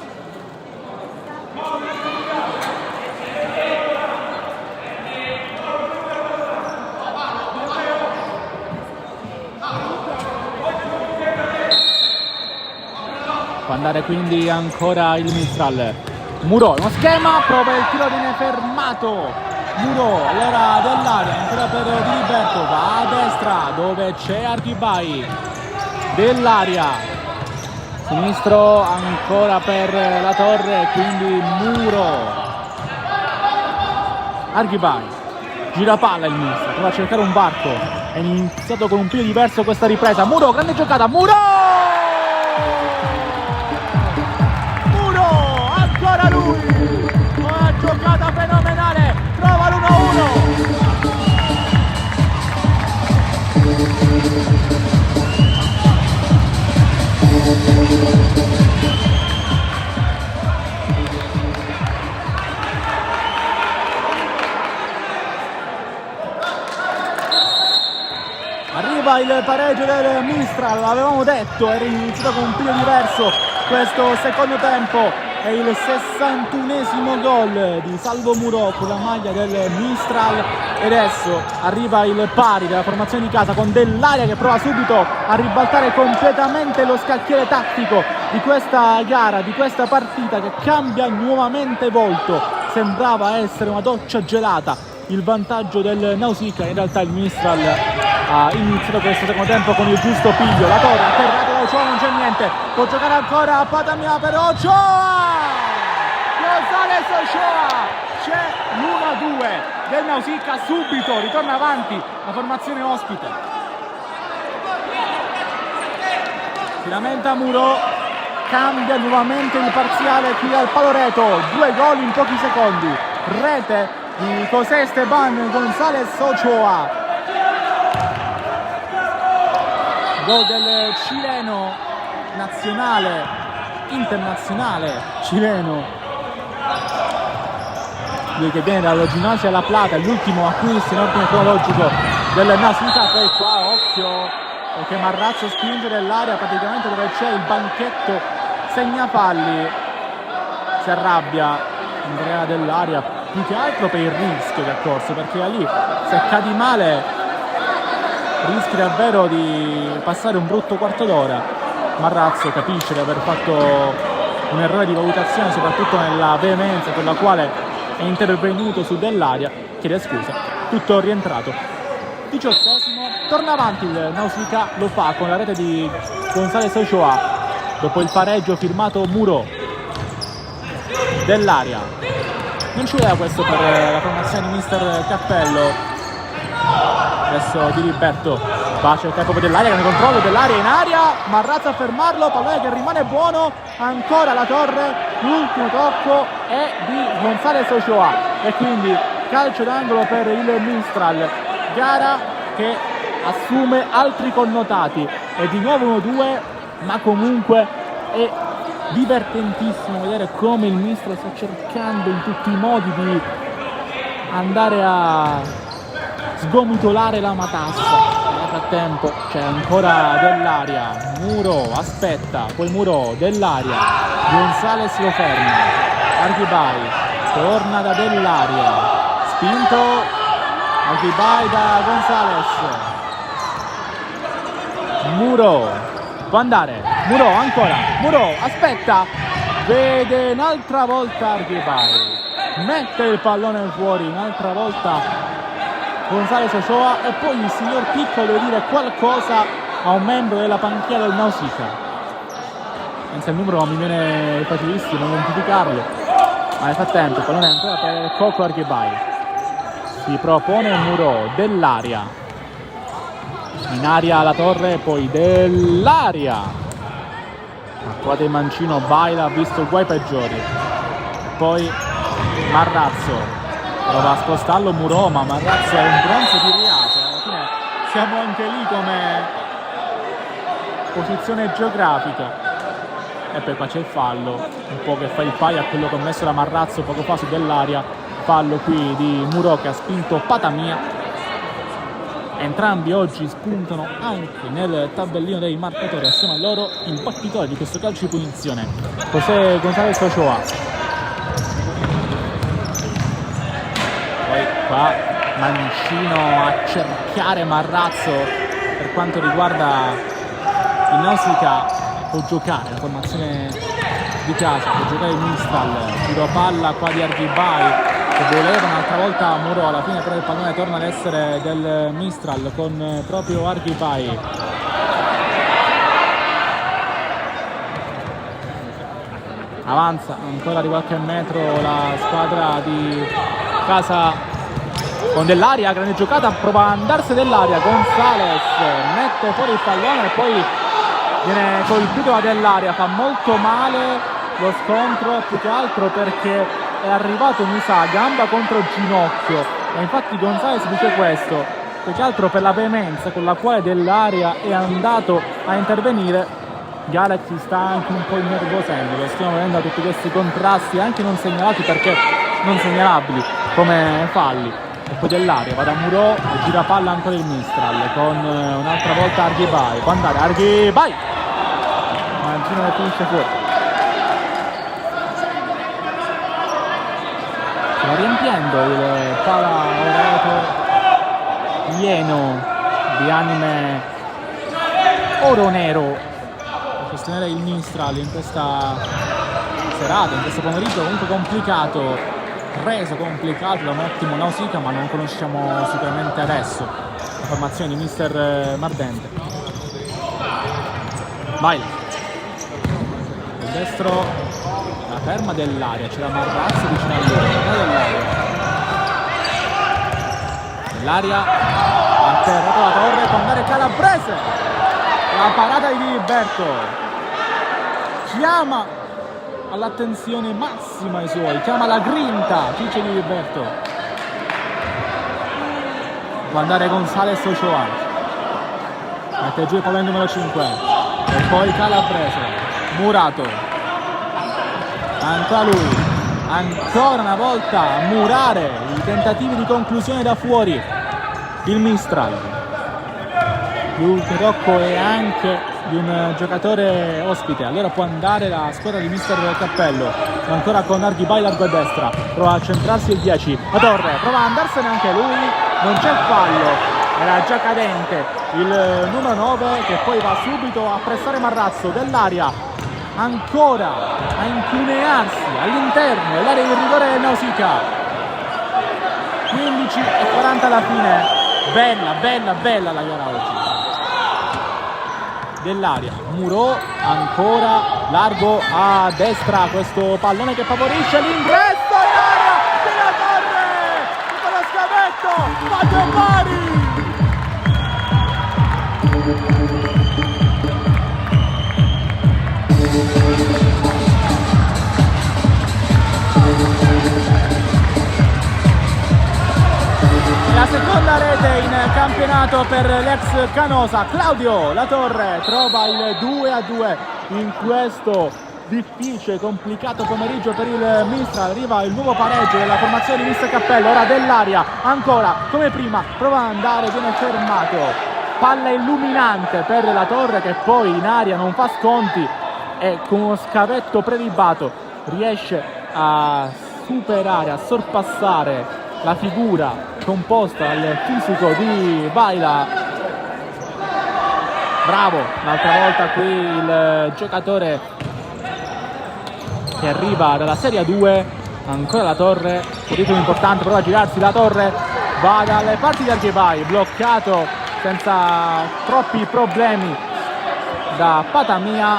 Può andare quindi ancora il Mistral. Muro, uno schema, prova il tiro, viene fermato. Muro, allora dell'area, ancora per Di Liberto, va a destra dove c'è Arghibai. Dell'area, sinistro ancora per La Torre, quindi Muro. Arghibai, gira palla il Mistral, prova a cercare un varco. È iniziato con un piede diverso questa ripresa. Muro, grande giocata, Muro! Lui, una giocata fenomenale, trova l'1-1. Arriva il pareggio del Mistral, l'avevamo detto, era iniziato con un piede diverso questo secondo tempo. È il 61esimo gol di Salvo Muro con la maglia del Mistral. E adesso arriva il pari della formazione di casa con Dell'Area che prova subito a ribaltare completamente lo scacchiere tattico di questa gara, di questa partita, che cambia nuovamente volto. Sembrava essere una doccia gelata il vantaggio del Nausicaa, in realtà il Mistral ha iniziato questo secondo tempo con il giusto piglio. La Torre atterrata da Ochoa, non c'è niente, può giocare ancora a Patamia per Ochoa. Gonzales Ochoa, c'è l'1-2 del Nausicaa, subito ritorna avanti la formazione ospite. Si lamenta Muro, cambia nuovamente il parziale qui al Paloreto, 2 gol in pochi secondi, rete di José Esteban González Ochoa. Gol del cileno nazionale, internazionale cileno, lui che viene dallo Gimnasia La Plata, l'ultimo acquisto in ordine cronologico del Nausicaa. Poi qua occhio che Marrazzo spinge nell'area praticamente dove c'è il banchetto segnafalli, si arrabbia Andrea Dell'Area più che altro per il rischio che ha corso, perché lì se cadi male rischi davvero di passare un brutto quarto d'ora. Marrazzo capisce di aver fatto un errore di valutazione, soprattutto nella veemenza con la quale è intervenuto su Dell'Area, chiede scusa, tutto rientrato. 18esimo, torna avanti il Nausicaa, lo fa con la rete di González Ochoa dopo il pareggio firmato Muro. Dell'Area, non ci voleva questo per la formazione di mister Cappello. Adesso Di Liberto va a cercare proprio Dell'Area, che ne controllo, Dell'Area in aria, Marrazzo a fermarlo, pallone che rimane buono, ancora La Torre, l'ultimo tocco è di González Ochoa e quindi calcio d'angolo per il Mistral. Gara che assume altri connotati, è di nuovo 1-2, ma comunque è divertentissimo vedere come il Mistral sta cercando in tutti i modi di andare a sgomitolare la matassa. Nel frattempo c'è ancora Dell'Area, Muro aspetta, poi Muro, Dell'Area, González lo ferma, Arghibai torna da Dell'Area, spinto Arghibai da González, Muro può andare, Muro ancora, Muro aspetta, vede un'altra volta Arghibai, mette il pallone fuori un'altra volta González Ochoa e poi il signor Picco deve dire qualcosa a un membro della panchina del Nausicaa. Pensa il numero, non mi viene facilissimo identificarlo, ma nel frattempo il pallone è ancora per Coco Arghibai, si propone Muro, Dell'Area in aria La Torre, poi Dell'Area, Acquate Mancino baila, ha visto guai peggiori, poi Marrazzo prova a spostarlo Muro, ma Marrazzo è un bronzo di Riace. Alla fine siamo anche lì come posizione geografica. E poi qua c'è il fallo, un po' che fa il paio a quello commesso da Marrazzo poco fa su Dell'Aria. Fallo qui di Muro che ha spinto Patamia. Entrambi oggi spuntano anche nel tabellino dei marcatori assieme a loro imbattitori di questo calcio di punizione. José González Ochoa. Poi qua Mancino a cerchiare Marrazzo. Per quanto riguarda il Nausicaa può giocare la formazione di casa, può giocare il Mistral, tiro palla qua di Arghibai che voleva un'altra volta Muro, alla fine però il pallone torna ad essere del Mistral con proprio Arghibai. Avanza ancora di qualche metro la squadra di casa con Dell'Aria, grande giocata, prova a andarsi Dell'Aria, González mette fuori il pallone e poi viene colpito da Dell'Aria, fa molto male lo scontro più che altro perché è arrivato Musa gamba contro ginocchio e infatti González dice questo più che altro per la veemenza con la quale Dell'Aria è andato a intervenire. Galaxy sta anche un po' innervosendo, lo stiamo vedendo a tutti questi contrasti anche non segnalati perché non segnalabili come falli. E poi Dell'Aria va da Muro e gira palla ancora il Mistral con un'altra volta Arghibai, può andare Arghibai, Mancino che finisce fuori. Sta riempiendo il Palaoreto pieno di anime oro-nero per sostenere il Mistral in questa serata, in questo pomeriggio comunque complicato, reso complicato da un ottimo Nausicaa, ma non conosciamo sicuramente adesso la formazione di mister Mardente. Vai il destro, la ferma Dell'Aria, c'è la Marrazzo vicino a lui, Dell'Aria a terra la torre, può andare Calabrese, la parata di Diliberto chiama all'attenzione massima i suoi, chiama la grinta Ciccio Diliberto, può andare González Ochoa, mette giù il pallone numero 5 e poi Calabrese, Murato, ancora lui, ancora una volta a murare i tentativi di conclusione da fuori il Mistral. Più che Rocco è anche di un giocatore ospite, allora può andare la squadra di mister Cappello, ancora con Arghibai largo a destra, prova a centrarsi il 10, la Torre prova ad andarsene anche lui, non c'è fallo, era già cadente il numero 9 che poi va subito a pressare Marrazzo. Dell'Aria ancora a incunearsi all'interno dell'area di rigore del Nausicaa. 15:40 alla fine, bella la gara oggi. Dell'Aria, Muro ancora largo a destra, questo pallone che favorisce l'ingresso in area della Torre con lo scavetto, Matteo Mari. La seconda rete in campionato per l'ex Canosa. Claudio Latorre trova il 2-2 in questo difficile, complicato pomeriggio per il Mistral. Arriva il nuovo pareggio della formazione di mister Cappello. Ora Dell'Aria ancora come prima prova ad andare, viene fermato. Palla illuminante per la Torre che poi in aria non fa sconti e con uno scavetto prelibato riesce a superare, a sorpassare la figura composta dal fisico di Vaila. Bravo, l'altra volta qui il giocatore che arriva dalla Serie 2, ancora la Torre, un titolo importante, prova a girarsi, la Torre va dalle parti di Arghibai, bloccato senza troppi problemi da Patamia,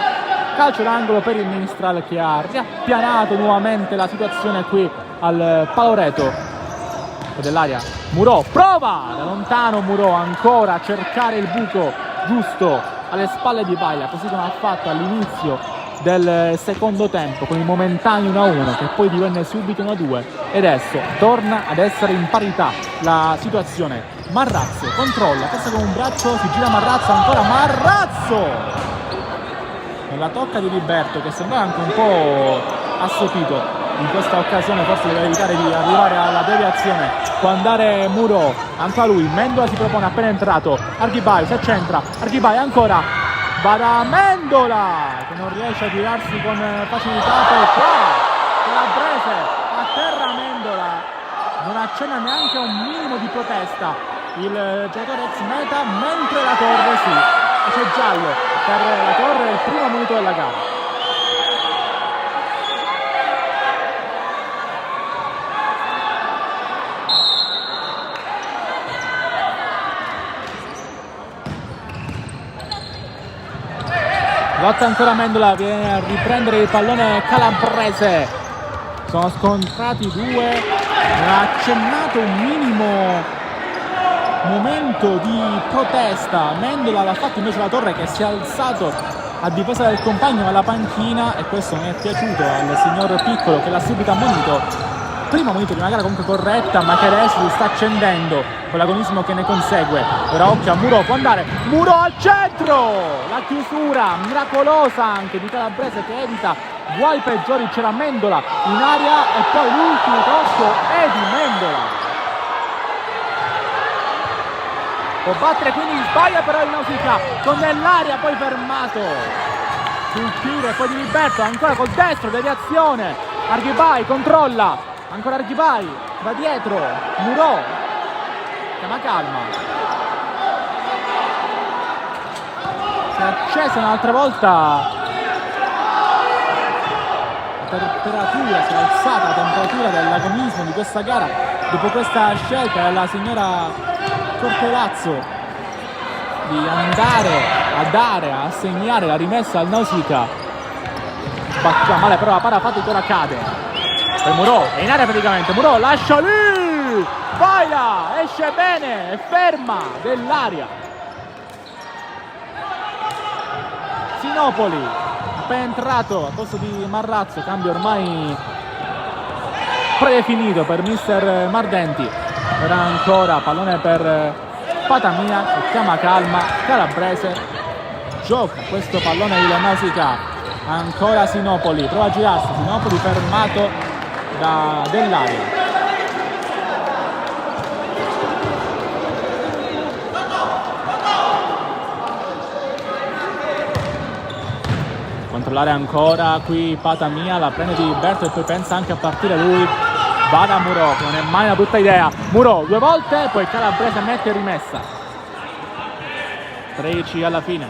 calcio d'angolo per il Mistral che ha riappianato nuovamente la situazione qui al Paloreto. Dell'Aria, Muro prova da lontano, Muro ancora a cercare il buco giusto alle spalle di Vaila, così come ha fatto all'inizio del secondo tempo con il momentaneo 1-1 che poi divenne subito 1-2 e adesso torna ad essere in parità la situazione. Marrazzo controlla, passa con un braccio, si gira Marrazzo, ancora Marrazzo nella tocca di Liberto, che sembrava anche un po' assopito in questa occasione, forse deve evitare di arrivare alla deviazione. Può andare Muro, ancora lui, Mendola si propone appena entrato, Arghibaio si accentra, Arghibaio ancora, va da Mendola che non riesce a girarsi con facilità, poi qua Calabrese a terra, Mendola non accenna neanche a un minimo di protesta il giocatore ex meta, mentre la Torre sì, c'è giallo per la Torre nel primo minuto della gara. Lotta ancora Mendola, viene a riprendere il pallone Calabrese, sono scontrati due, ha accennato un minimo momento di protesta, Mendola l'ha fatto invece la Torre, che si è alzato a difesa del compagno alla panchina, e questo non è piaciuto al signor Piccolo, che l'ha subito ammonito. Primo monito di una gara comunque corretta, ma che adesso si sta accendendo con l'agonismo che ne consegue. Ora occhio a Muro, può andare Muro al centro, la chiusura miracolosa anche di Calabrese che evita guai peggiori. C'era Mendola in aria e poi l'ultimo tocco è di Mendola. Può battere, quindi sbaglia però il Nausicaa con nell'aria, poi fermato sul tiro e poi di Liberto ancora col destro, deviazione, Arghibai controlla, ancora Arghibai, da dietro, Muro, chiama calma, si è accesa un'altra volta la temperatura, si è alzata la temperatura dell'agonismo di questa gara dopo questa scelta della signora Cortellazzo di andare a segnare la rimessa al Nausicaa. Batteva male però la para fatica, ora cade. Poi Muro è in area praticamente, Muro lascia lì, baila, esce bene, è ferma dell'aria. Sinopoli appena entrato al posto di Marrazzo, cambio ormai predefinito per mister Mardenti. Ora ancora pallone per Patamia che chiama calma, Calabrese gioca questo pallone il Nausicaa, ancora Sinopoli, prova a girarsi, Sinopoli fermato dell'aria. Controllare ancora qui Patamia, la prende di Liberto e poi pensa anche a partire lui. Va da Muro, che non è mai una brutta idea. Muro due volte, poi Calabrese mette rimessa. 13 alla fine.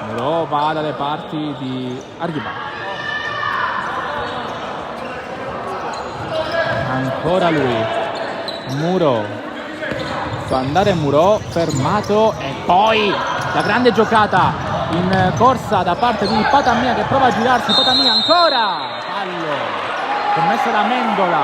Muro va dalle parti di Arghibai. Ancora lui. Muro. Fa andare Muro, fermato, e poi la grande giocata in corsa da parte di Patamia che prova a girarsi. Patamia ancora. Fallo commesso da Mendola,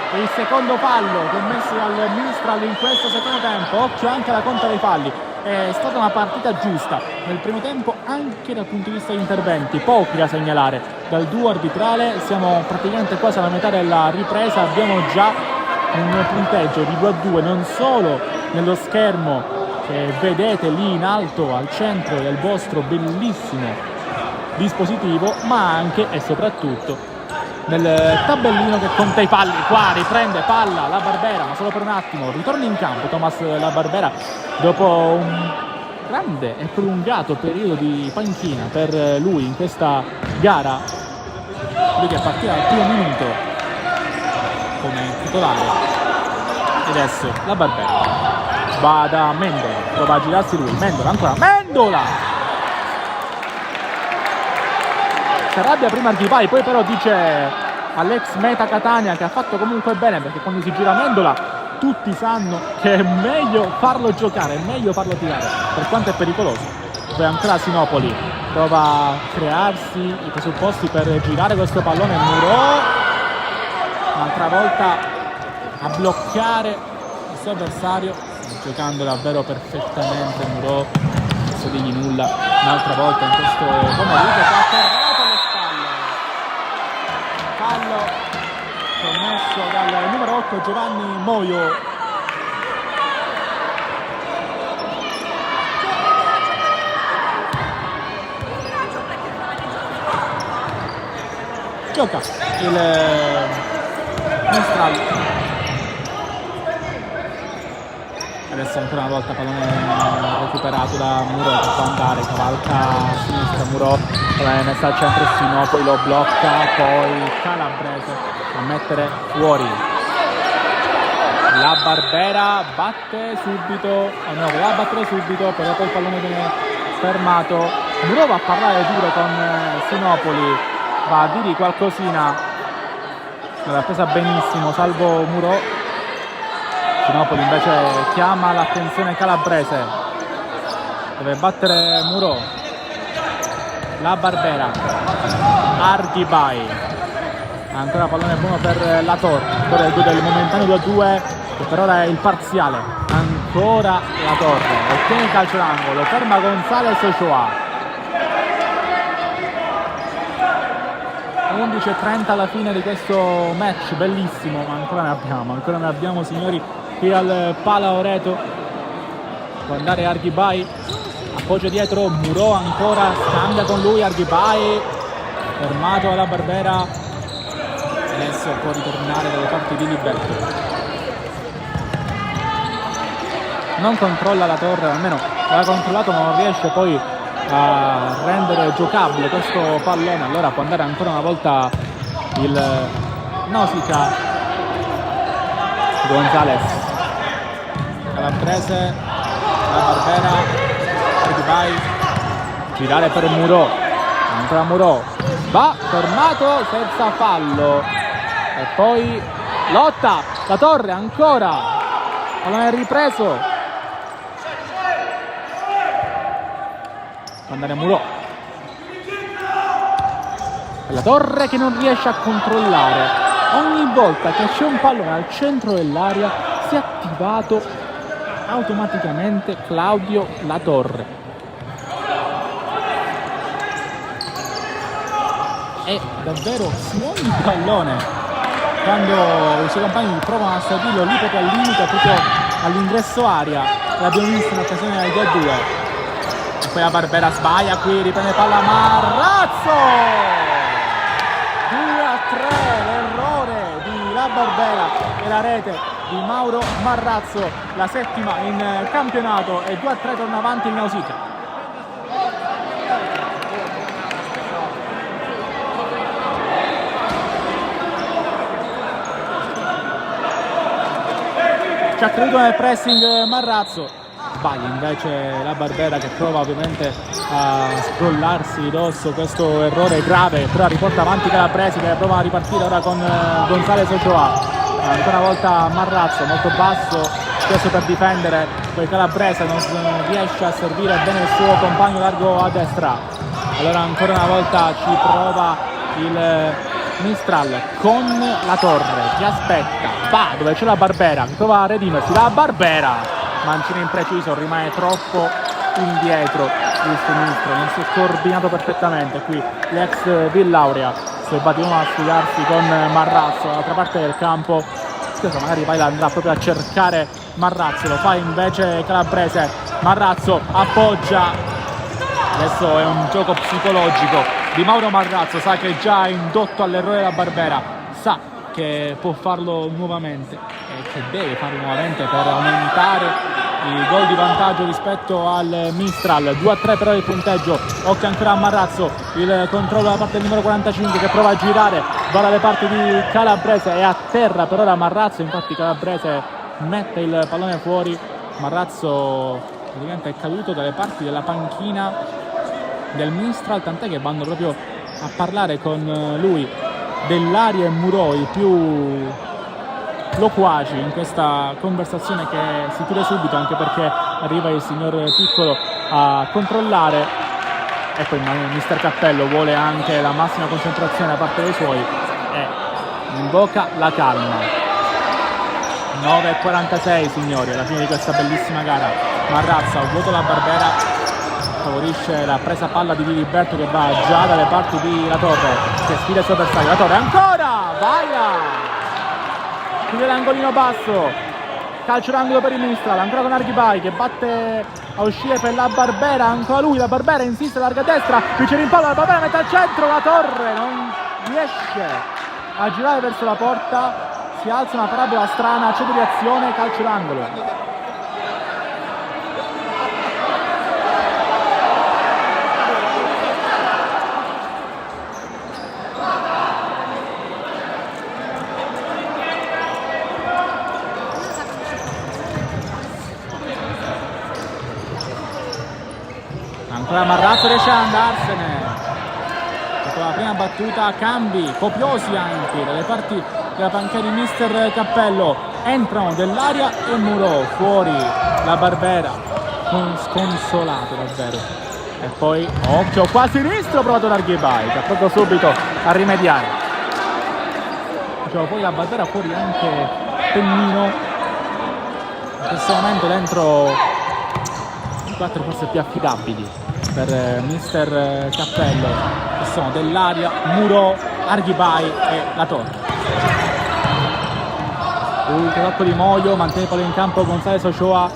per il secondo fallo commesso dal Mistral in questo secondo tempo. Occhio anche alla conta dei falli, è stata una partita giusta nel primo tempo anche dal punto di vista degli interventi, pochi da segnalare dal duo arbitrale. Siamo praticamente quasi alla metà della ripresa, abbiamo già un punteggio di 2-2 non solo nello schermo che vedete lì in alto al centro del vostro bellissimo dispositivo, ma anche e soprattutto nel tabellino che conta i falli. Qua riprende palla La Barbera, ma solo per un attimo, ritorna in campo Thomas La Barbera dopo un grande e prolungato periodo di panchina per lui in questa gara, lui che partiva al primo minuto come titolare. E adesso La Barbera va da Mendola, prova a girarsi lui, Mendola ancora, Mendola si arrabbia prima Arghibai, poi però dice all'ex meta Catania che ha fatto comunque bene, perché quando si gira Mendola tutti sanno che è meglio farlo giocare, è meglio farlo tirare, per quanto è pericoloso. Poi ancora Sinopoli prova a crearsi i presupposti per girare questo pallone, Muro un'altra volta a bloccare il suo avversario, giocando davvero perfettamente Muro, non so dirgli nulla un'altra volta in questo pomeriggio, che ha fermato le spalle. Fallo commesso dal numero 8 Giovanni Moio. gioca il Mistral. Adesso ancora una volta pallone recuperato da Muro che può andare, cavalca a sinistra, Muro pallone messa al centro, Sinopoli lo blocca, poi Calabrese a mettere fuori. La Barbera batte subito, va a battere subito, però poi il pallone viene fermato. Muro va a parlare duro con Sinopoli, va a dirgli qualcosina, l'ha presa benissimo, salvo Muro. Sinopoli invece chiama l'attenzione Calabrese, deve battere Muro. La Barbera, Arghibai, ancora pallone buono per la Torre del momentaneo 2-2 che per ora è il parziale. Ancora la Torre ottiene il calcio d'angolo, ferma Gonzales Ochoa. 11:30 alla fine di questo match bellissimo, ma ancora ne abbiamo signori qui al Palaoreto. Può andare Arghibai, appoggia dietro, Muro ancora, scambia con lui, Arghibai fermato alla Barbera, adesso può ritornare dalle parti di Liberto. Non controlla la Torre, almeno l'ha controllato ma non riesce poi a rendere giocabile questo pallone, allora può andare ancora una volta il Nausicaa. Gonzales, Calabrese, la Barbera, Arghibai, girare per Muro, ancora Muro, va fermato senza fallo e poi lotta la Torre ancora, pallone ripreso, andare Muro, la Torre che non riesce a controllare. Ogni volta che c'è un pallone al centro dell'area si è attivato automaticamente Claudio Latorre. E davvero su ogni pallone, quando i suoi compagni provano a servirlo lì proprio al limite, proprio all'ingresso area, l'abbiamo visto in occasione del 2-2. E poi la Barbera sbaglia, qui riprende palla Marrazzo, 2-3, l'errore di la Barbera e la rete di Mauro Marrazzo, la settima in campionato, e 2-3 torna avanti il Nausicaa. Ci ha creduto nel pressing Marrazzo, sbaglia invece la Barbera che prova ovviamente a scrollarsi di dosso, questo errore grave, però riporta avanti Calabresi che prova a ripartire ora con Gonzales Ochoa. Ancora una volta Marrazzo molto basso, spesso per difendere, poi Calabrese non riesce a servire bene il suo compagno largo a destra. Allora ancora una volta ci prova il Mistral con la Torre che aspetta, va dove c'è la Barbera, che prova a redimersi, la Barbera mancino impreciso, rimane troppo indietro il sinistro, non si è coordinato perfettamente qui l'ex Villauria, si va di nuovo a sfidarsi con Marrazzo dall'altra parte del campo. Scusa, magari poi andrà proprio a cercare Marrazzo, lo fa invece Calabrese, Marrazzo appoggia, adesso è un gioco psicologico di Mauro Marrazzo, sa che è già indotto all'errore della Barbera, sa che può farlo nuovamente e che deve farlo nuovamente per aumentare il gol di vantaggio rispetto al Mistral. 2-3 però il punteggio, occhio ancora a Marrazzo, il controllo da parte del numero 45 che prova a girare, va dalle parti di Calabrese, è a terra per ora Marrazzo, infatti Calabrese mette il pallone fuori, Marrazzo praticamente è caduto dalle parti della panchina del Mistral, tant'è che vanno proprio a parlare con lui dell'aria e Muro i più loquaci in questa conversazione che si chiude subito, anche perché arriva il signor Piccolo a controllare e poi mister Cappello vuole anche la massima concentrazione da parte dei suoi e invoca la calma. 9:46 signori alla fine di questa bellissima gara. Marrazzo ha vuoto la Barbera, favorisce la presa palla di Liberto che va già dalle parti di La Torre che sfida il suo avversario. La Torre ancora, Vaia chiude l'angolino basso, calcio d'angolo per il Mistral, ancora con Arghibai che batte a uscire per la Barbera, ancora lui, la Barbera insiste, larga destra, qui c'è rimpallo, la Barbera mette al centro, La Torre non riesce a girare verso la porta, si alza una parabola strana, c'è deviazione, calcio d'angolo. Ancora Marrazzo riesce ad andarsene. Dopo la prima battuta cambi copiosi anche dalle parti della panchina di mister Cappello. Entrano dell'aria e Muro fuori la Barbera sconsolato davvero. E poi occhio qua a sinistro, provato da Arghibai che ha proprio subito a rimediare. Poi la Barbera fuori anche Pennino. In questo momento dentro i 4 forse più affidabili per mister Cappello, che sono dell'aria, Muro, Arghibai e La Torre. Ultimo tocco di Moio, mantiene il pallone in campo Gonzales Ochoa,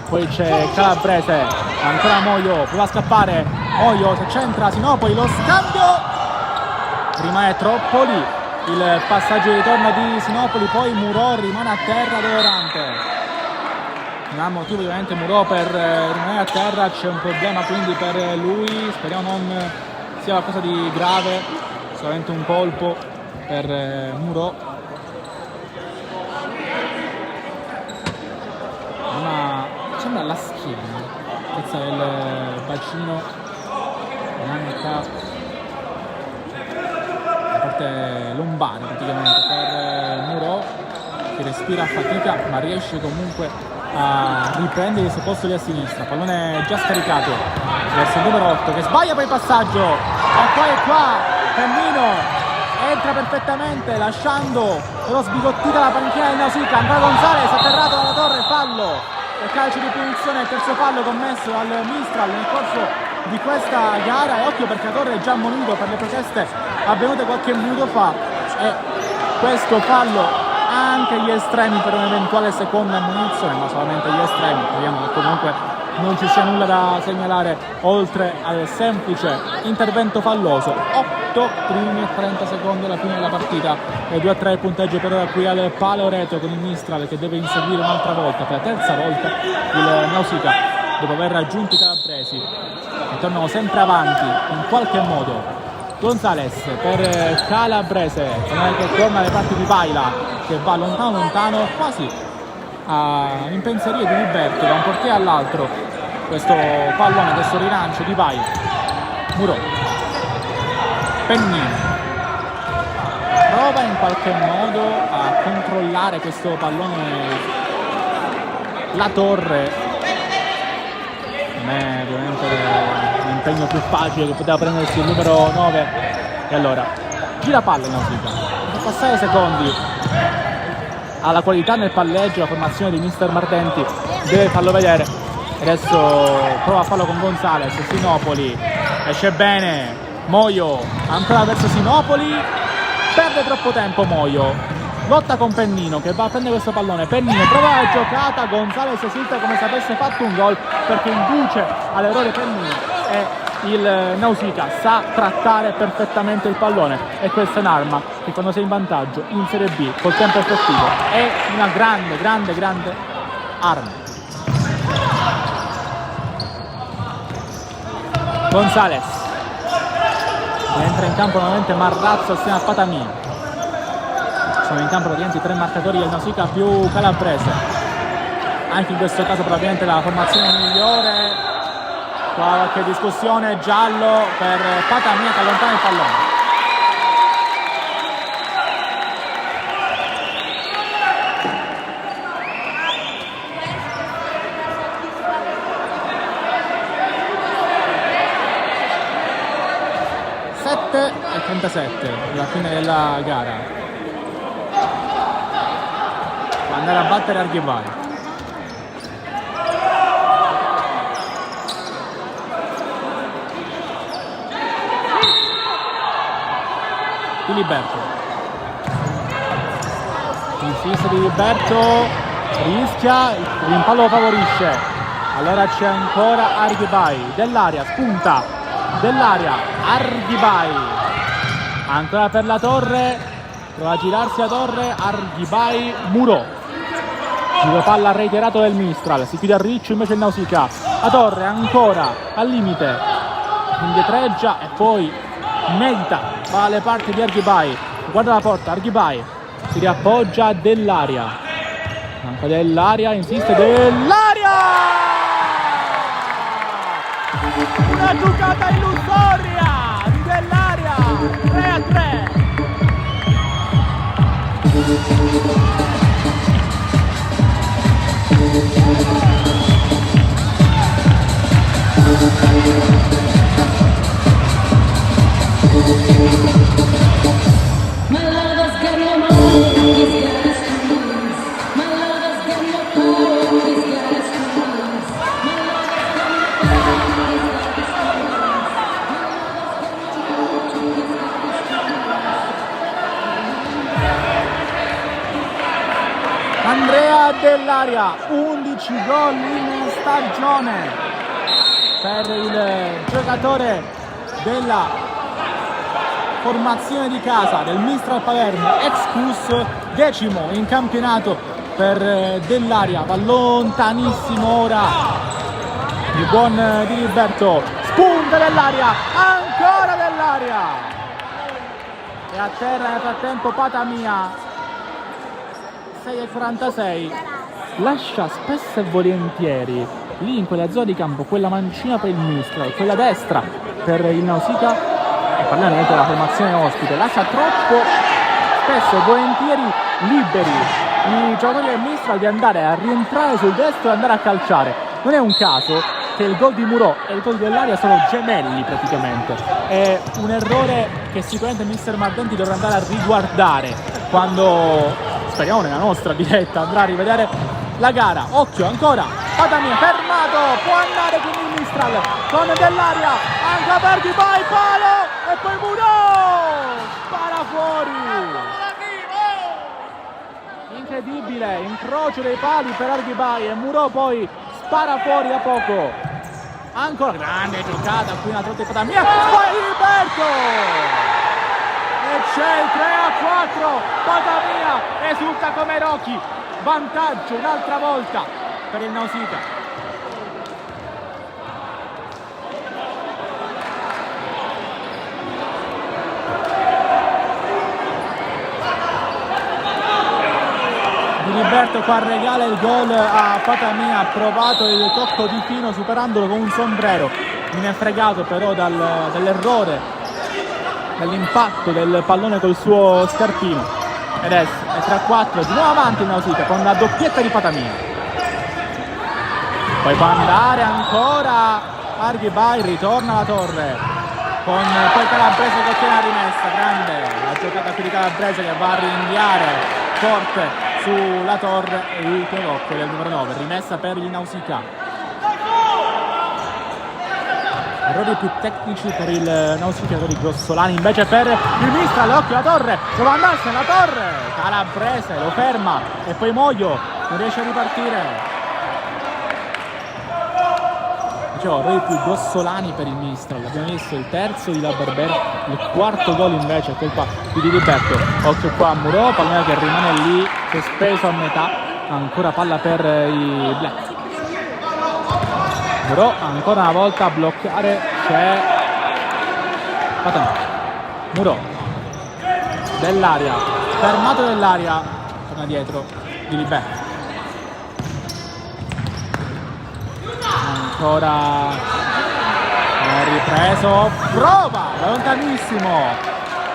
poi c'è Calabrese, ancora Moio, prova a scappare, Moio si centra, Sinopoli, lo scambio, rimane troppo lì, il passaggio di ritorno di Sinopoli, poi Muro rimane a terra dolorante. Non ha motivo ovviamente Muro per rimanere a terra, c'è un problema quindi per lui, speriamo non sia qualcosa di grave, solamente un colpo per Muro. Sembra la schiena, questa è il bacino, manca la parte lombare praticamente per Muro, che respira a fatica ma riesce comunque a riprendere il suo posto lì a sinistra. Pallone già scaricato verso il numero 8 che sbaglia poi il passaggio, e poi qua Pennino entra perfettamente lasciando lo sbigottita la panchina del Nausicaa. Andrea Gonzales atterrato dalla Torre, fallo e calcio di punizione, il terzo fallo commesso dal Mistral nel corso di questa gara. E occhio perché la Torre è già ammonito per le proteste avvenute qualche minuto fa, e questo fallo anche gli estremi per un'eventuale seconda ammonizione, ma solamente gli estremi. Vediamo che comunque non ci sia nulla da segnalare oltre al semplice intervento falloso. 8 primi e 30 secondi alla fine della partita, e 2-3 il punteggio per ora qui al Palo Reto, con il Mistral che deve inseguire un'altra volta, per la terza volta il Nausicaa, dopo aver raggiunto i calabresi, e tornano sempre avanti in qualche modo. Gonzales per Calabrese, che torna alle parti di Paila, che va lontano, quasi in penseria di Liberto, da un portiere all'altro, questo pallone, questo rilancio di Paila. Muro, Pennino prova in qualche modo a controllare questo pallone La Torre, non è ovviamente l'impegno più facile che poteva prendersi il numero 9, e allora gira palla in Nausicaa, per passare i secondi alla qualità nel palleggio. La formazione di mister Mardenti deve farlo vedere. Adesso prova a farlo con Gonzales, Sinopoli esce bene, Moio ancora verso Sinopoli, perde troppo tempo Moio, lotta con Pennino che va a prendere questo pallone. Pennino prova la giocata, Gonzales esulta come se avesse fatto un gol, perché induce all'errore Pennino, e il Nausicaa sa trattare perfettamente il pallone, e questa è un'arma che quando sei in vantaggio in Serie B col tempo effettivo è una grande arma. Gonzales entra in campo nuovamente Marrazzo assieme a Patami. Sono in campo praticamente i 3 marcatori del Nausicaa più Calabrese. Anche in questo caso probabilmente la formazione migliore. Qualche discussione, giallo per Patami che allontana il pallone. E 37 alla fine della gara, va andare a battere Arghibai. Di Liberto insiste, Di Liberto rischia, il rimpallo lo favorisce, allora c'è ancora Arghibai dell'area, spunta dell'area, Arghibai ancora per la Torre, prova a girarsi la Torre, Arghibay, Muro, giro palla reiterato del Mistral, si chiude a Riccio invece il Nausicaa, la Torre ancora al limite, indietreggia e poi medita, va alle parti di Arghibay, guarda la porta, Arghibay si riappoggia Dell'Aria, manca Dell'Aria, insiste Dell'Aria, una giocata illusoria di Dell'Aria, 3-3. My lover's got no money, he's got his strings. My lover's got no power, he's got his strings. My lover's got no power, he's got his strings. Andrea Dell'Aria, 11 gol in stagione per il giocatore della formazione di casa del Mistral Palermo, ex-Cus, 10° in campionato per Dell'Aria, va lontanissimo ora il buon Diliberto, spunta Dell'Aria, ancora Dell'Aria e a terra nel frattempo Patamia. 6:46, lascia spesso e volentieri lì in quella zona di campo quella mancina per il Mistral, quella destra per il Nausicaa, e parliamo della formazione ospite, lascia troppo spesso e volentieri liberi i giocatori del Mistral di andare a rientrare sul destro e andare a calciare. Non è un caso che il gol di Muro e il gol Dell'Aria sono gemelli praticamente, è un errore che sicuramente il mister Mardenti dovrà andare a riguardare quando, speriamo nella nostra diretta, andrà a rivedere la gara. Occhio ancora, Patamia fermato, può andare quindi il Mistral con Dell'Aria, anche a Arghibay, palo e poi Muro spara fuori. Incredibile, incrocio dei pali per Arghibay e Muro poi spara fuori da poco. Ancora grande giocata qui una volta di Patamia, poi Diliberto e c'è il 3-4, Patamia esulta come Rocky, vantaggio un'altra volta per il Nausicaa. Diliberto qua regala il gol a Patamia, ha provato il tocco di Pino superandolo con un sombrero, non è fregato però dall'errore, dall'impatto del pallone col suo scarpino, ed è 3-4, di nuovo avanti il Nausicaa con la doppietta di Patamia. Poi può andare ancora Arghibay, ritorna la Torre con poi Calabrese che ottiene la rimessa, grande la giocata qui di Calabrese che va a rinviare forte sulla Torre e il Tocco del numero 9, rimessa per il Nausicaa. Errori più tecnici per il Nausicaa, errori grossolani invece per il Mistral. Occhio la Torre, dove andarsene la Torre, Calabrese lo ferma e poi Moio non riesce a ripartire. Dicevo, errori più grossolani per il Mistral, abbiamo visto il terzo di La Barbera, il quarto gol invece è colpa di Diliberto. Occhio qua a Muro, pallone che rimane lì sospeso a metà, ancora palla per i Black. Muro ancora una volta a bloccare, c'è Patamia. Muro Dell'Aria, fermato Dell'Aria, torna dietro Diliberto. Ancora ripreso, prova da lontanissimo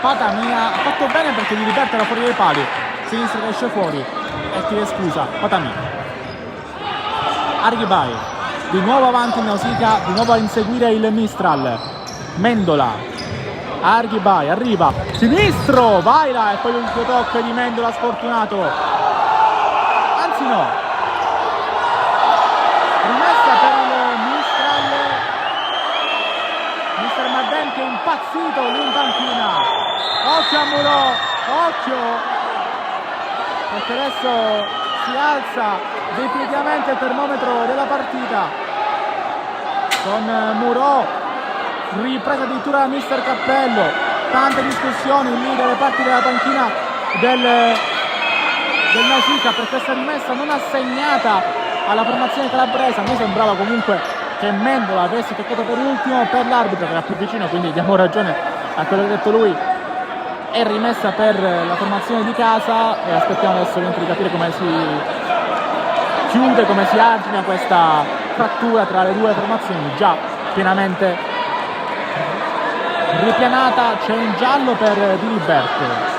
Patamia, ha fatto bene perché Diliberto era fuori dai pali, sinistro che esce fuori e chiede scusa Patamia. Arghibay di nuovo avanti il Nausicaa, di nuovo a inseguire il Mistral. Mendola, Arghibay arriva, sinistro, vai là e poi l'ultimo tocco di Mendola sfortunato, anzi no, rimessa per il Mistral. Mister Mardenti è impazzito lì in panchina, occhio a Muro, occhio, perché adesso si alza definitivamente il termometro della partita con Muro, ripresa addirittura da mister Cappello, tante discussioni lì dalle parti della panchina del Nausicaa per questa rimessa non assegnata alla formazione calabrese. A me sembrava comunque che Mendola avesse toccato per ultimo, per l'arbitro che era più vicino, quindi diamo ragione a quello che ha detto lui. È rimessa per la formazione di casa e aspettiamo adesso di capire come si chiude, come si argina questa frattura tra le due formazioni già pienamente ripianata. C'è un giallo per Diliberto.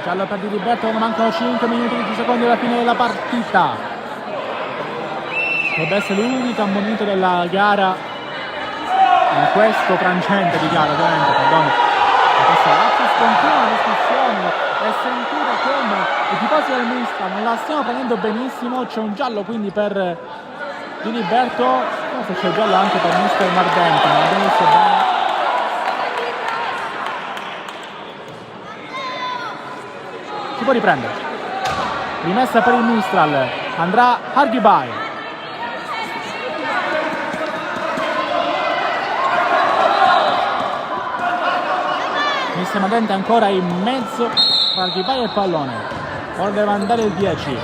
Giallo per Diliberto quando mancano 5 minuti e 10 secondi alla fine della partita. Dovrebbe essere l'unico ammonito della gara in questo frangente di gara, ovviamente, perdono. Questa lapsus continua discussione e sentite come i tifosi del Mista non la stiamo prendendo benissimo. C'è un giallo quindi per Diliberto, forse c'è il giallo anche per Mister Mardenti, non abbiamo visto bene. Si può riprendere. Rimessa per il Mistral, andrà Hargibai. Mister Mardenti ancora in mezzo tra Hargibai e il pallone. Ora deve andare il 10.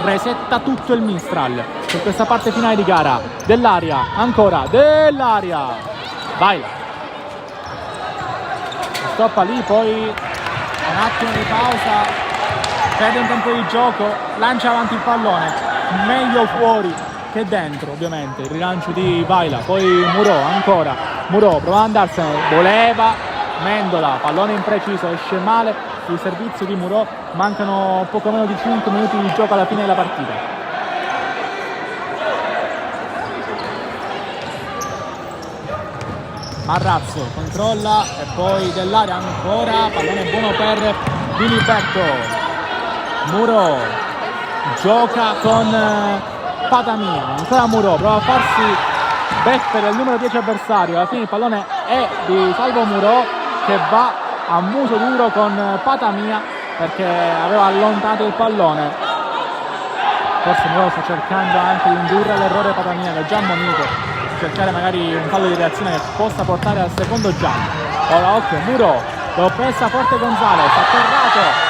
Resetta tutto il Mistral per questa parte finale di gara. Dell'aria, ancora dell'aria. Vai. Stoppa lì, poi un attimo di pausa. Perde un tempo di gioco, lancia avanti il pallone, meglio fuori che dentro ovviamente, il rilancio di Vaila, poi Murò ancora, Murò prova ad andarsene, voleva Mendola, pallone impreciso, esce male il servizio di Murò, mancano poco meno di 5 minuti di gioco alla fine della partita. Marrazzo controlla e poi dell'area ancora, pallone buono per Diliberto. Murò gioca con Patamia, ancora Murò, prova a farsi beffe del numero 10 avversario, alla fine il pallone è di Salvo Murò che va a muso duro con Patamia perché aveva allontanato il pallone. Forse Murò sta cercando anche di indurre all'errore Patamia che è già ammonito, cercare magari un fallo di reazione che possa portare al secondo giallo. Ora occhio, Murò, l'ho presa forte Gonzalez, atterrato.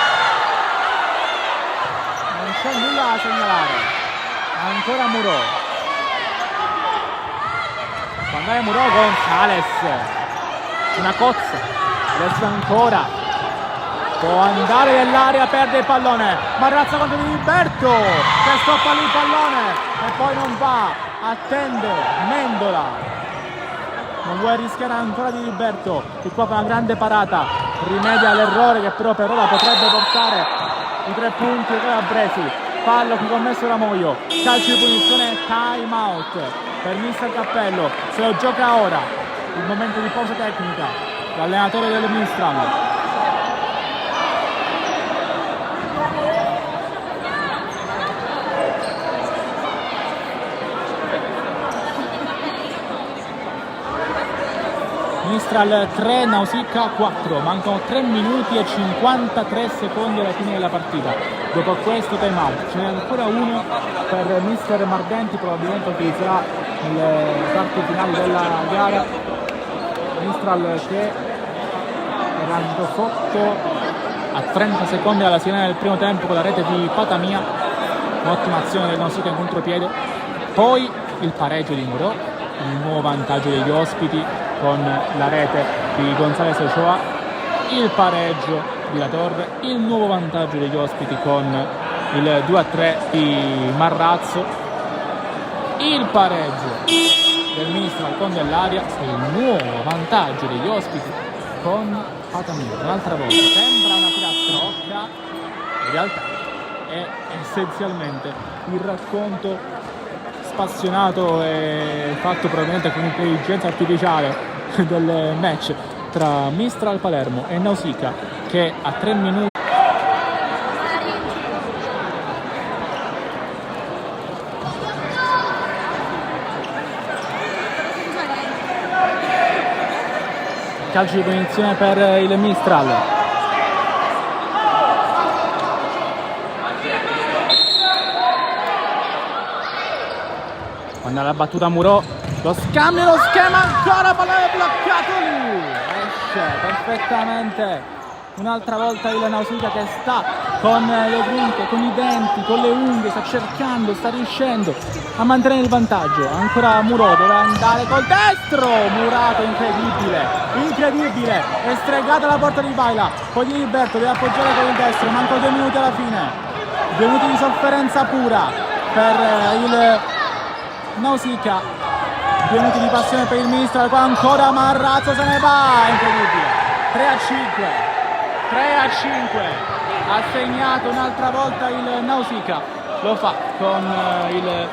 Non c'è nulla da segnalare, ancora Murò, può andare Murò, Gonzalez, una cozza, adesso ancora, può andare nell'area, perde il pallone, Marrazza contro Diliberto, che stoppa lì il pallone e poi non va, attende Mendola, non vuole rischiare ancora Diliberto, che qua fa una grande parata, rimedia l'errore che però per ora potrebbe portare i 3 punti ai calabresi. Fallo qui commesso da Moio, calcio di punizione, time out per Mister Cappello, se lo gioca ora, il momento di pausa tecnica, l'allenatore del Mistral. Mistral 3, Nausicaa 4, mancano 3 minuti e 53 secondi alla fine della partita. Dopo questo time out ce n'è ancora uno per Mister Mardenti, probabilmente utilizzerà nelle parti finali della gara. Mistral che era andato sotto a 30 secondi alla fine del primo tempo con la rete di Patamia, un'ottima azione del Nausicaa in contropiede, poi il pareggio di Murò, il nuovo vantaggio degli ospiti con la rete di Gonzalez Ochoa, il pareggio di La Torre, il nuovo vantaggio degli ospiti con il 2-3 di Marrazzo, il pareggio del Mistral con dell'aria e il nuovo vantaggio degli ospiti con Patamia. Un'altra volta sembra una filastrocca, in realtà è essenzialmente il racconto spassionato e fatto probabilmente con intelligenza artificiale del match tra Mistral Palermo e Nausicaa, che a 3 minuti calcio di punizione per il Mistral. quando la battuta Muro, lo scambio, lo schema ancora, pallone bloccato lì, esce perfettamente un'altra volta il Nausicaa che sta con le grinte, con i denti, con le unghie, sta cercando, sta riuscendo a mantenere il vantaggio. Ancora Muro deve andare col destro, murato, incredibile, è stregata la porta di Baila, poi di Liberto deve appoggiare con il destro, mancano 2 minuti alla fine, 2 minuti di sofferenza pura per il Nausicaa, 2 minuti di passione per il Mistral, qua ancora Marrazzo se ne va, incredibile, 3-5, ha segnato un'altra volta il Nausicaa, lo fa con il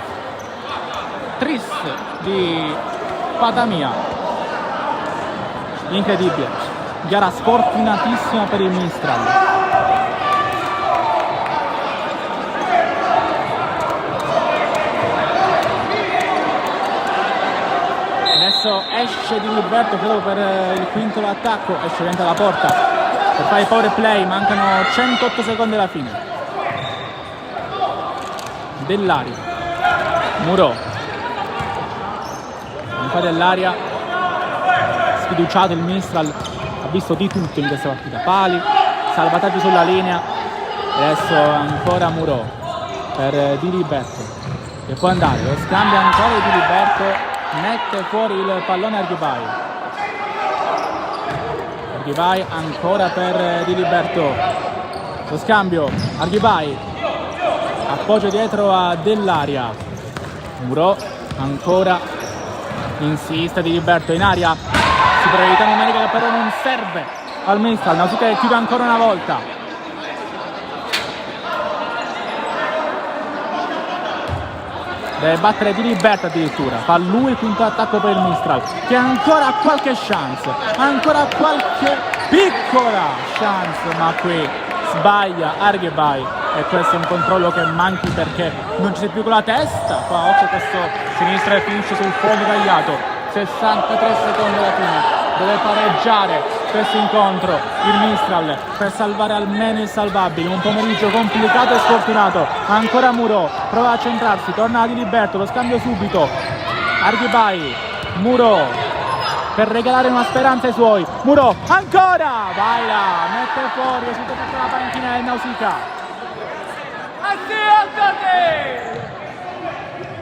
tris di Patamia, incredibile, gara sfortunatissima per il Mistral. Adesso esce di Liberto, credo per il quinto d'attacco, esce dentro la porta per fare il power play, mancano 108 secondi alla fine. Dell'aria, Muro, un po' dell'aria, sfiduciato il Mistral, ha visto di tutto in questa partita, pali, salvataggi sulla linea, adesso ancora Muro per Di Liberto, che può andare, lo scambio ancora di Liberto, mette fuori il pallone Arghibay, ancora per Di Liberto, lo scambio, Arghibay, appoggio dietro a Dell'Aria, Muro, ancora, insiste Di Liberto in aria, superiorità numerica che però non serve al Mistral, Nausicaa che chiude ancora una volta. Deve battere Di Liberto addirittura, fa lui il quinto attacco per il Mistral, che ancora ha qualche chance, ancora qualche piccola chance, ma qui sbaglia Arghibay e questo è un controllo che manchi perché non ci sei più con la testa. Qua occhio questo sinistro che finisce sul fondo tagliato, 63 secondi alla fine, deve pareggiare questo incontro il Mistral per salvare almeno il salvabile. Un pomeriggio complicato e sfortunato. Ancora Muro, prova a centrarsi, torna a Di Liberto, lo scambio subito, Arghibay, Muro per regalare una speranza ai suoi, Muro ancora, Baila, mette fuori, si tocca la panchina del Nausicaa.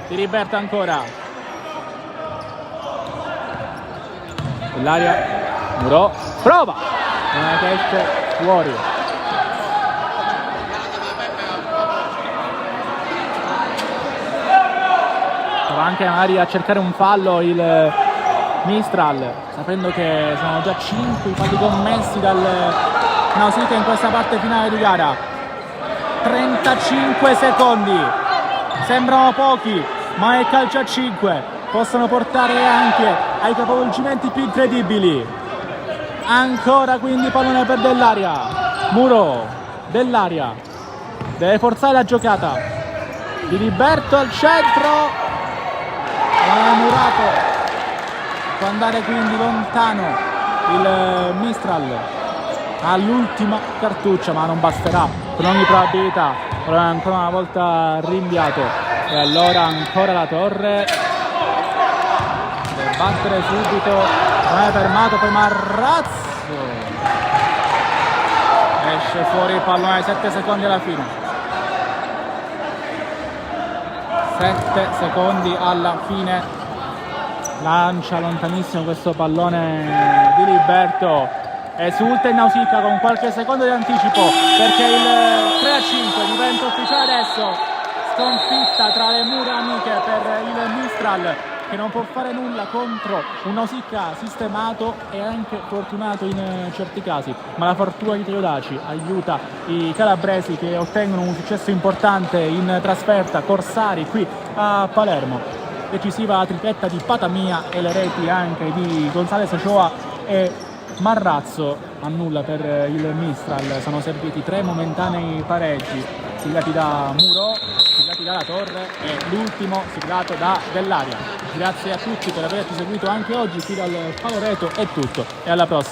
Di Liberto ancora, nell'aria, Muro, prova, non è che esce fuori. Prova anche magari a cercare un fallo il Mistral, sapendo che sono già 5 i falli commessi dal Nausicaa in questa parte finale di gara. 35 secondi, sembrano pochi, ma è calcio a 5, possono portare anche ai capovolgimenti più incredibili. Ancora quindi pallone per Dell'Aria, Muro, Dell'Aria, deve forzare la giocata, Di Liberto al centro, murato, può andare quindi lontano il Mistral all'ultima cartuccia, ma non basterà con ogni probabilità. Ora ancora una volta rinviato e allora ancora la Torre deve battere subito, non è fermato, poi Marrazzo esce fuori il pallone, 7 secondi alla fine, 7 secondi alla fine, lancia lontanissimo questo pallone Di Liberto, esulta il Nausicaa con qualche secondo di anticipo perché il 3-5 diventa ufficiale adesso, sconfitta tra le mura amiche per il Mistral che non può fare nulla contro un Nausicaa sistemato e anche fortunato in certi casi, ma la fortuna di Teodaci aiuta i calabresi che ottengono un successo importante in trasferta, Corsari qui a Palermo. Decisiva la tripletta di Patamia e le reti anche di Gonzales Ochoa e Marrazzo. A nulla per il Mistral, sono serviti 3 momentanei pareggi siglati da Muro, siglati dalla Torre e l'ultimo siglato da Dell'Aria. Grazie a tutti per averci seguito anche oggi qui dal Faloreto, è tutto e alla prossima.